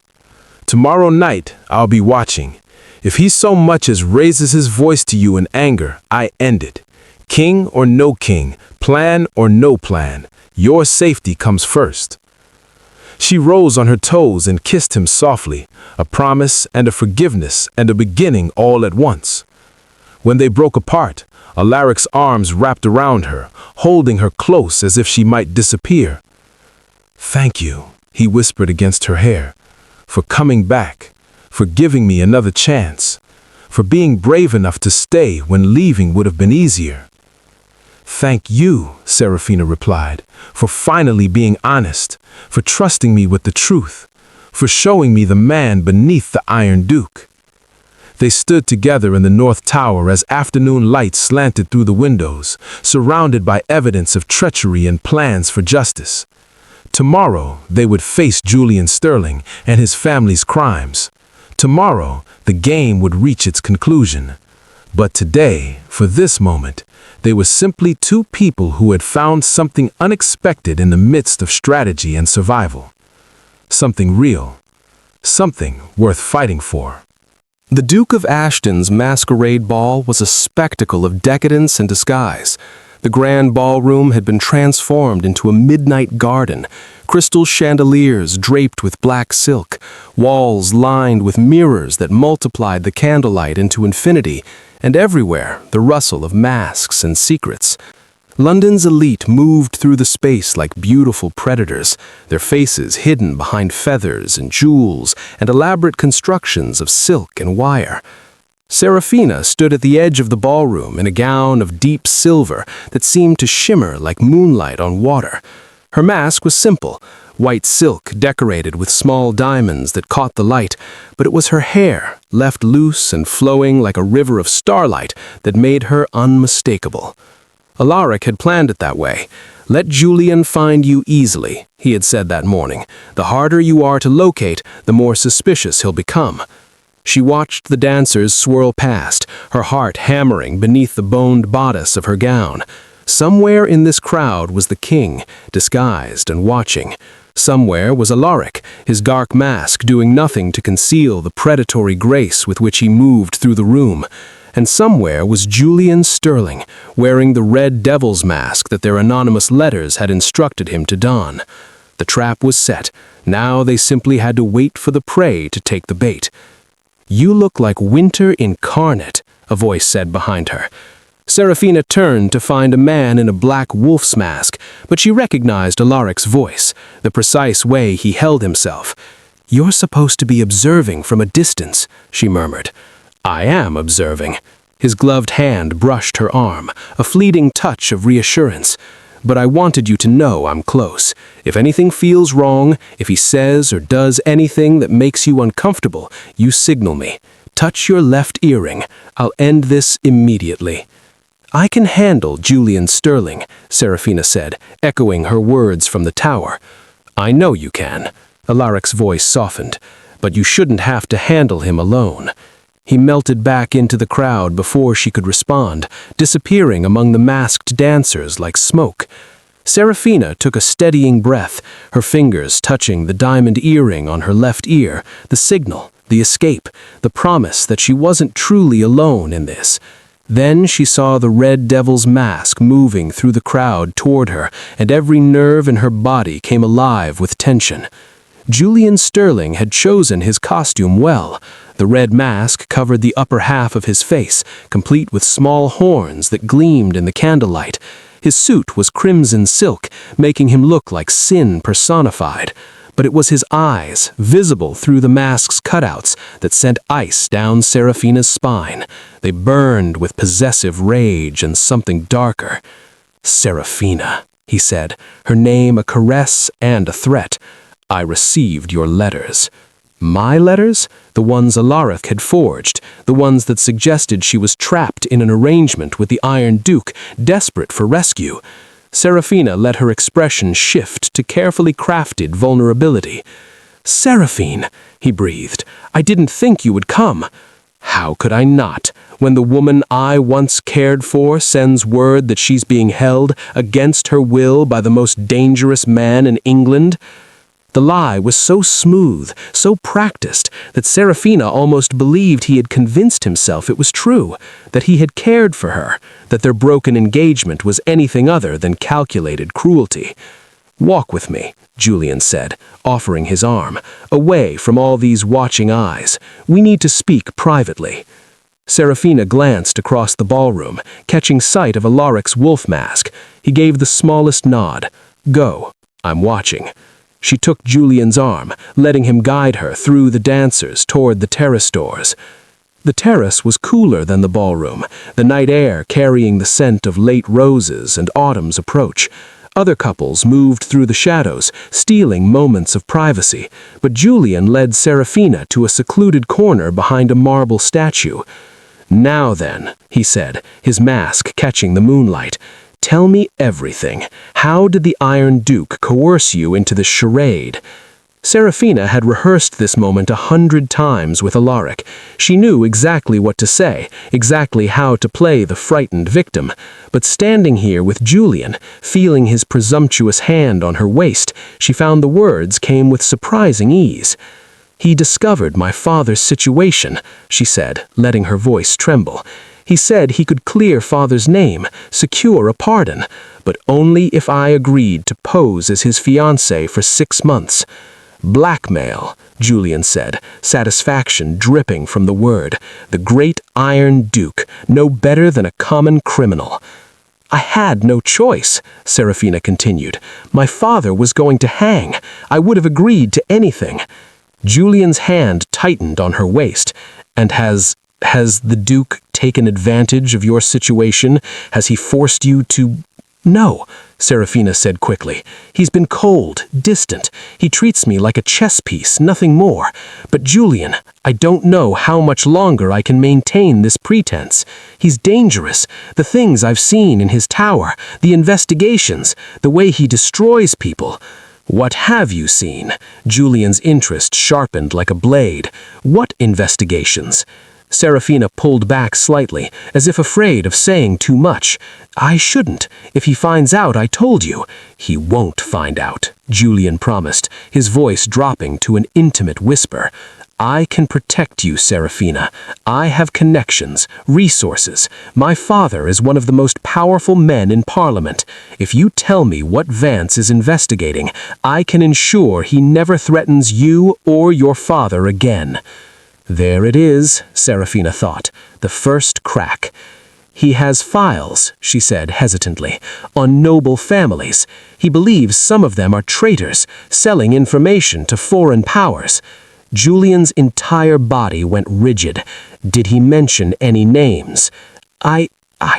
Speaker 3: Tomorrow night, I'll be watching. If he so much as raises his voice to you in anger, I end it. King or no king, plan or no plan, your safety comes first. She rose on her toes and kissed him softly, a promise and a forgiveness and a beginning all at once. When they broke apart, Alaric's arms wrapped around her, holding her close as if she might disappear. Thank you, he whispered against her hair, for coming back, for giving me another chance, for being brave enough to stay when leaving would have been easier. Thank you, Serafina replied, for finally being honest, for trusting me with the truth, for showing me the man beneath the Iron Duke. They stood together in the North Tower as afternoon light slanted through the windows, surrounded by evidence of treachery and plans for justice. Tomorrow, they would face Julian Sterling and his family's crimes. Tomorrow, the game would reach its conclusion. But today, for this moment, they were simply two people who had found something unexpected in the midst of strategy and survival. Something real. Something worth fighting for. The Duke of Ashton's masquerade ball was a spectacle of decadence and disguise. The grand ballroom had been transformed into a midnight garden, crystal chandeliers draped with black silk, walls lined with mirrors that multiplied the candlelight into infinity, and everywhere the rustle of masks and secrets. London's elite moved through the space like beautiful predators, their faces hidden behind feathers and jewels and elaborate constructions of silk and wire. Seraphina stood at the edge of the ballroom in a gown of deep silver that seemed to shimmer like moonlight on water. Her mask was simple, white silk decorated with small diamonds that caught the light, but it was her hair, left loose and flowing like a river of starlight, that made her unmistakable. Alaric had planned it that way. "Let Julian find you easily," he had said that morning. "The harder you are to locate, the more suspicious he'll become." She watched the dancers swirl past, her heart hammering beneath the boned bodice of her gown. Somewhere in this crowd was the king, disguised and watching. Somewhere was Alaric, his dark mask doing nothing to conceal the predatory grace with which he moved through the room. And somewhere was Julian Sterling, wearing the red devil's mask that their anonymous letters had instructed him to don. The trap was set. Now they simply had to wait for the prey to take the bait. "You look like winter incarnate," a voice said behind her. Seraphina turned to find a man in a black wolf's mask, but she recognized Alaric's voice, the precise way he held himself. "You're supposed to be observing from a distance," she murmured. "I am observing." His gloved hand brushed her arm, a fleeting touch of reassurance. "But I wanted you to know I'm close. If anything feels wrong, if he says or does anything that makes you uncomfortable, you signal me. Touch your left earring. I'll end this immediately." "I can handle Julian Sterling," Seraphina said, echoing her words from the tower. "I know you can." Alaric's voice softened. "But you shouldn't have to handle him alone." He melted back into the crowd before she could respond, disappearing among the masked dancers like smoke. Seraphina took a steadying breath, her fingers touching the diamond earring on her left ear, the signal, the escape, the promise that she wasn't truly alone in this. Then she saw the red devil's mask moving through the crowd toward her, and every nerve in her body came alive with tension. Julian Sterling had chosen his costume well. The red mask covered the upper half of his face, complete with small horns that gleamed in the candlelight. His suit was crimson silk, making him look like sin personified. But it was his eyes, visible through the mask's cutouts, that sent ice down Seraphina's spine. They burned with possessive rage and something darker. "Seraphina," he said, her name a caress and a threat. "I received your letters." My letters? The ones Alaric had forged, the ones that suggested she was trapped in an arrangement with the Iron Duke, desperate for rescue. Seraphina let her expression shift to carefully crafted vulnerability. "Seraphine," he breathed, "I didn't think you would come." "How could I not, when the woman I once cared for sends word that she's being held against her will by the most dangerous man in England?" The lie was so smooth, so practiced, that Seraphina almost believed he had convinced himself it was true, that he had cared for her, that their broken engagement was anything other than calculated cruelty. "Walk with me," Julian said, offering his arm, "away from all these watching eyes. We need to speak privately." Seraphina glanced across the ballroom, catching sight of Alaric's wolf mask. He gave the smallest nod. "Go. I'm watching." She took Julian's arm, letting him guide her through the dancers toward the terrace doors. The terrace was cooler than the ballroom, the night air carrying the scent of late roses and autumn's approach. Other couples moved through the shadows, stealing moments of privacy, but Julian led Seraphina to a secluded corner behind a marble statue. "Now then," he said, his mask catching the moonlight, "tell me everything. How did the Iron Duke coerce you into this charade?" Serafina had rehearsed this moment 100 times with Alaric. She knew exactly what to say, exactly how to play the frightened victim. But standing here with Julian, feeling his presumptuous hand on her waist, she found the words came with surprising ease. "He discovered my father's situation," she said, letting her voice tremble. "He said he could clear father's name, secure a pardon, but only if I agreed to pose as his fiancée for 6 months. "Blackmail," Julian said, satisfaction dripping from the word. "The great Iron Duke, no better than a common criminal." "I had no choice," Serafina continued. "My father was going to hang. I would have agreed to anything." Julian's hand tightened on her waist. "And has the Duke taken advantage of your situation? Has he forced you to—" "No," Serafina said quickly. "He's been cold, distant. He treats me like a chess piece, nothing more. But Julian, I don't know how much longer I can maintain this pretense. He's dangerous. The things I've seen in his tower, the investigations, the way he destroys people." "What have you seen?" Julian's interest sharpened like a blade. "What investigations?" Serafina pulled back slightly, as if afraid of saying too much. "I shouldn't. If he finds out, I told you." "He won't find out," Julian promised, his voice dropping to an intimate whisper. "I can protect you, Serafina. I have connections, resources. My father is one of the most powerful men in Parliament. If you tell me what Vance is investigating, I can ensure he never threatens you or your father again." There it is, Serafina thought, the first crack. "He has files," she said hesitantly, "on noble families. He believes some of them are traitors, selling information to foreign powers." Julian's entire body went rigid. Did he mention any names? I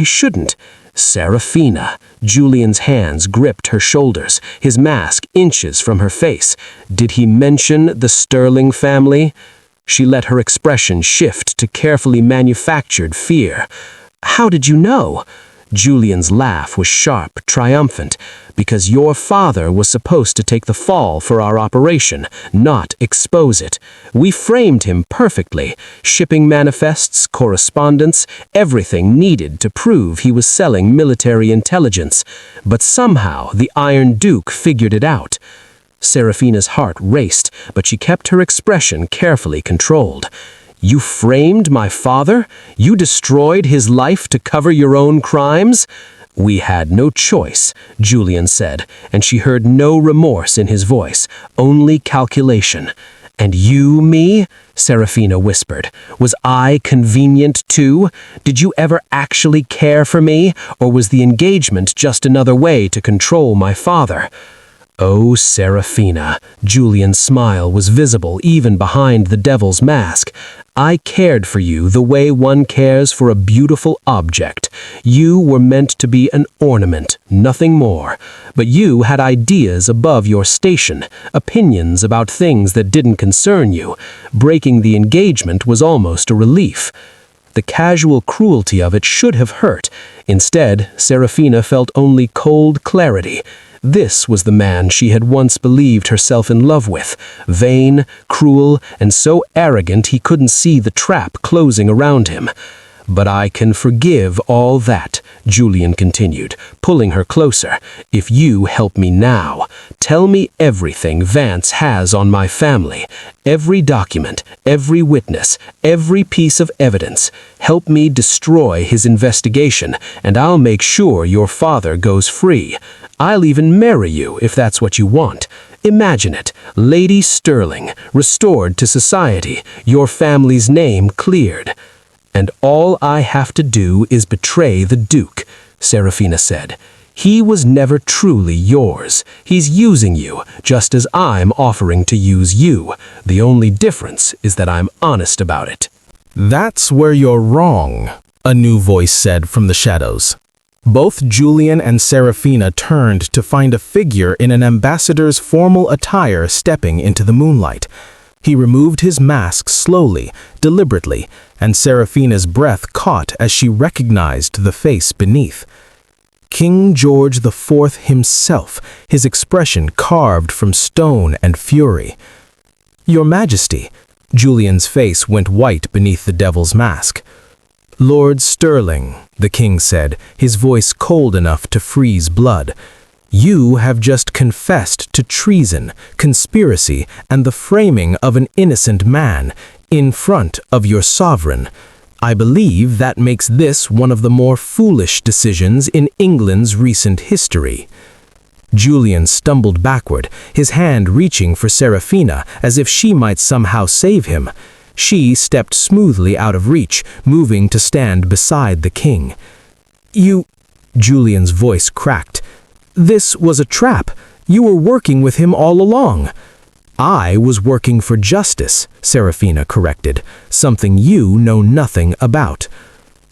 Speaker 3: shouldn't." "Serafina." Julian's hands gripped her shoulders, his mask inches from her face. "Did he mention the Sterling family?" She let her expression shift to carefully manufactured fear. "How did you know?" Julian's laugh was sharp, triumphant. "Because your father was supposed to take the fall for our operation, not expose it. We framed him perfectly. Shipping manifests, correspondence, everything needed to prove he was selling military intelligence. But somehow the Iron Duke figured it out." Serafina's heart raced, but she kept her expression carefully controlled. "You framed my father? You destroyed his life to cover your own crimes?" "We had no choice," Julian said, and she heard no remorse in his voice, only calculation. "And you, me?" Serafina whispered. "Was I convenient too? Did you ever actually care for me, or was the engagement just another way to control my father?" "Oh, Serafina," Julian's smile was visible even behind the devil's mask. "I cared for you the way one cares for a beautiful object. You were meant to be an ornament, nothing more. But you had ideas above your station, opinions about things that didn't concern you. Breaking the engagement was almost a relief." The casual cruelty of it should have hurt. Instead, Serafina felt only cold clarity. This was the man she had once believed herself in love with, vain, cruel, and so arrogant he couldn't see the trap closing around him. "But I can forgive all that," Julian continued, pulling her closer, "if you help me now. Tell me everything Vance has on my family, every document, every witness, every piece of evidence. Help me destroy his investigation, and I'll make sure your father goes free. I'll even marry you if that's what you want. Imagine it, Lady Sterling, restored to society, your family's name cleared. And all I have to do is betray the Duke," Serafina said. "He was never truly yours. He's using you, just as I'm offering to use you. The only difference is that I'm honest about it."
Speaker 6: "That's where you're wrong," a new voice said from the shadows. Both Julian and Serafina turned to find a figure in an ambassador's formal attire stepping into the moonlight. He removed his mask slowly, deliberately, and Serafina's breath caught as she recognized the face beneath. King George IV himself, his expression carved from stone and fury. "Your Majesty," Julian's face went white beneath the devil's mask. "Lord Sterling," the king said, his voice cold enough to freeze blood, "you have just confessed to treason, conspiracy, and the framing of an innocent man in front of your sovereign. I believe that makes this one of the more foolish decisions in England's recent history." Julian stumbled backward, his hand reaching for Seraphina as if she might somehow save him. She stepped smoothly out of reach, moving to stand beside the king. "You—" Julian's voice cracked. "This was a trap. You were working with him all along." "I was working for justice," Seraphina corrected, "something you know nothing about."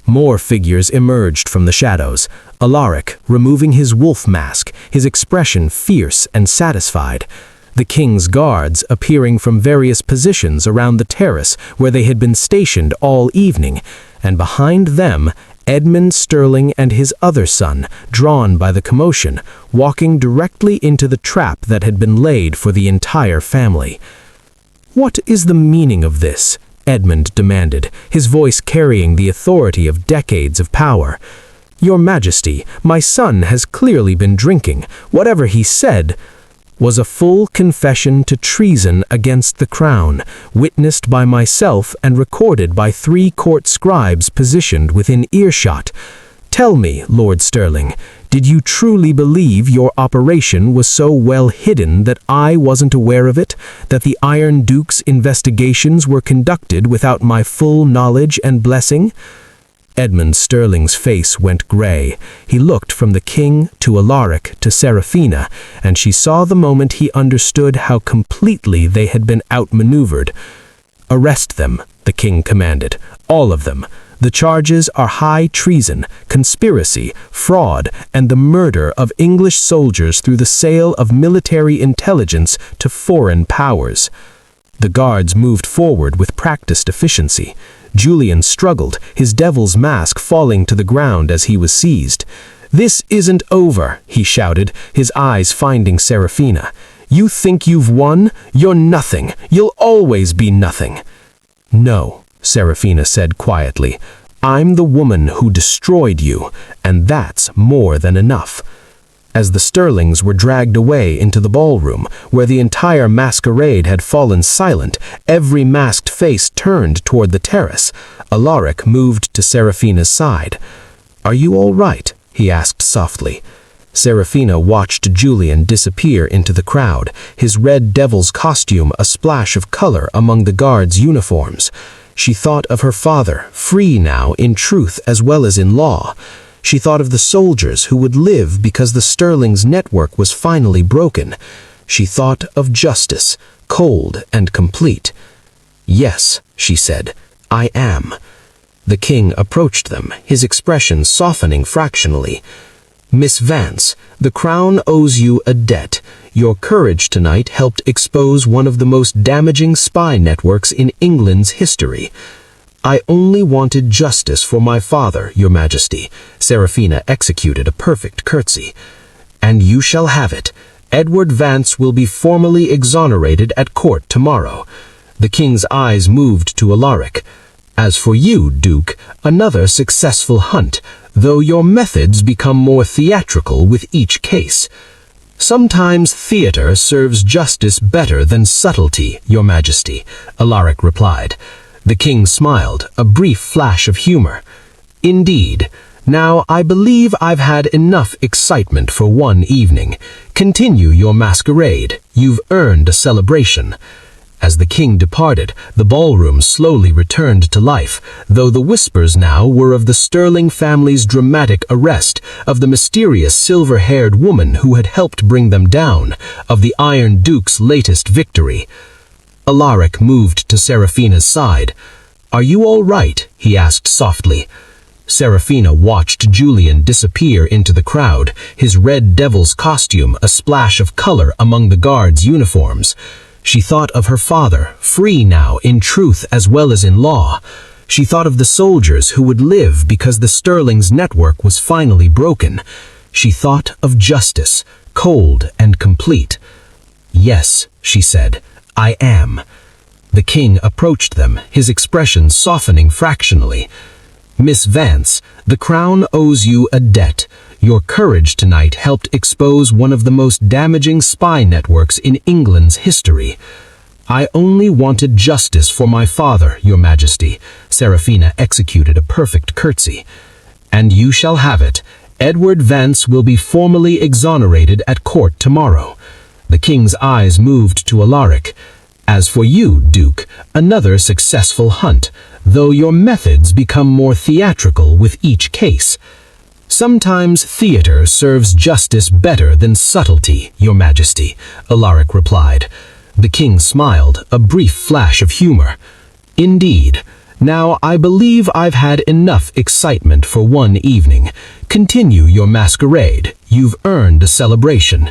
Speaker 6: More figures emerged from the shadows. Alaric, removing his wolf mask, his expression fierce and satisfied. The king's guards appearing from various positions around the terrace where they had been stationed all evening, and behind them, Edmund Sterling and his other son, drawn by the commotion, walking directly into the trap that had been laid for the entire family. "What is the meaning of this?" Edmund demanded, his voice carrying the authority of decades of power. "Your Majesty, my son has clearly been drinking. Whatever he said was a full confession to treason against the crown, witnessed by myself and recorded by 3 court scribes positioned within earshot. Tell me, Lord Sterling, did you truly believe your operation was so well hidden that I wasn't aware of it, that the Iron Duke's investigations were conducted without my full knowledge and blessing?" Edmund Sterling's face went gray. He looked from the king to Alaric to Seraphina, and she saw the moment he understood how completely they had been outmaneuvered. "Arrest them," the king commanded. "All of them. The charges are high treason, conspiracy, fraud, and the murder of English soldiers through the sale of military intelligence to foreign powers." The guards moved forward with practiced efficiency. Julian struggled, his devil's mask falling to the ground as he was seized. "This isn't over," he shouted, his eyes finding Seraphina. "You think you've won? You're nothing. You'll always be nothing." "No," Seraphina said quietly. "I'm the woman who destroyed you, and that's more than enough." As the Sterlings were dragged away into the ballroom, where the entire masquerade had fallen silent, every masked face turned toward the terrace. Alaric moved to Seraphina's side. "Are you all right?" he asked softly. Seraphina watched Julian disappear into the crowd, his red devil's costume a splash of color among the guards' uniforms. She thought of her father, free now in truth as well as in law. She thought of the soldiers who would live because the Sterling's network was finally broken. She thought of justice, cold and complete. "Yes," she said, "I am." The king approached them, his expression softening fractionally. "Miss Vance, the crown owes you a debt. Your courage tonight helped expose one of the most damaging spy networks in England's history." "I only wanted justice for my father, Your Majesty." Seraphina executed a perfect curtsy. "And you shall have it. Edward Vance will be formally exonerated at court tomorrow." The king's eyes moved to Alaric. "As for you, Duke, another successful hunt, though your methods become more theatrical with each case." "Sometimes theater serves justice better than subtlety, Your Majesty," Alaric replied. The king smiled, a brief flash of humor. "Indeed. Now, I believe I've had enough excitement for one evening. Continue your masquerade. You've earned a celebration." As the king departed, the ballroom slowly returned to life, though the whispers now were of the Sterling family's dramatic arrest, of the mysterious silver-haired woman who had helped bring them down, of the Iron Duke's latest victory. Alaric moved to Seraphina's side. "Are you all right?" he asked softly. Seraphina watched Julian disappear into the crowd, his red devil's costume a splash of color among the guards' uniforms. She thought of her father, free now in truth as well as in law. She thought of the soldiers who would live because the Sterling's network was finally broken.
Speaker 4: She thought of justice, cold and complete. "Yes," she said, "I am." The king approached them, his expression softening fractionally. "Miss Vance, the crown owes you a debt. Your courage tonight helped expose one of the most damaging spy networks in England's history." "I only wanted justice for my father, Your Majesty." Seraphina executed a perfect curtsy. "And you shall have it. Edward Vance will be formally exonerated at court tomorrow." The king's eyes moved to Alaric. "As for you, Duke, another successful hunt, though your methods become more theatrical with each case." "Sometimes theater serves justice better than subtlety, Your Majesty," Alaric replied. The king smiled, a brief flash of humor. "Indeed. Now I believe I've had enough excitement for one evening. Continue your masquerade. You've earned a celebration."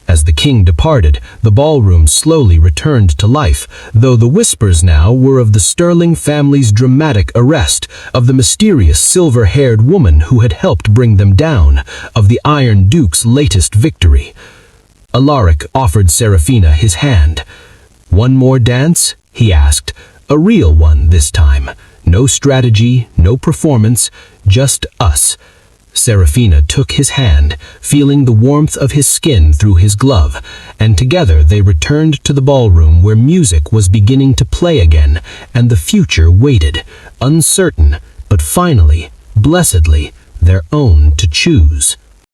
Speaker 4: As the king departed, the ballroom slowly returned to life, though the whispers now were of the Sterling family's dramatic arrest, of the mysterious silver-haired woman who had helped bring them down, of the Iron Duke's latest victory. Alaric offered Seraphina his hand. "One more dance?" he asked. "A real one this time. No strategy, no performance, just us." Seraphina took his hand, feeling the warmth of his skin through his glove, and together they returned to the ballroom where music was beginning to play again, and the future waited, uncertain, but finally, blessedly, their own to choose.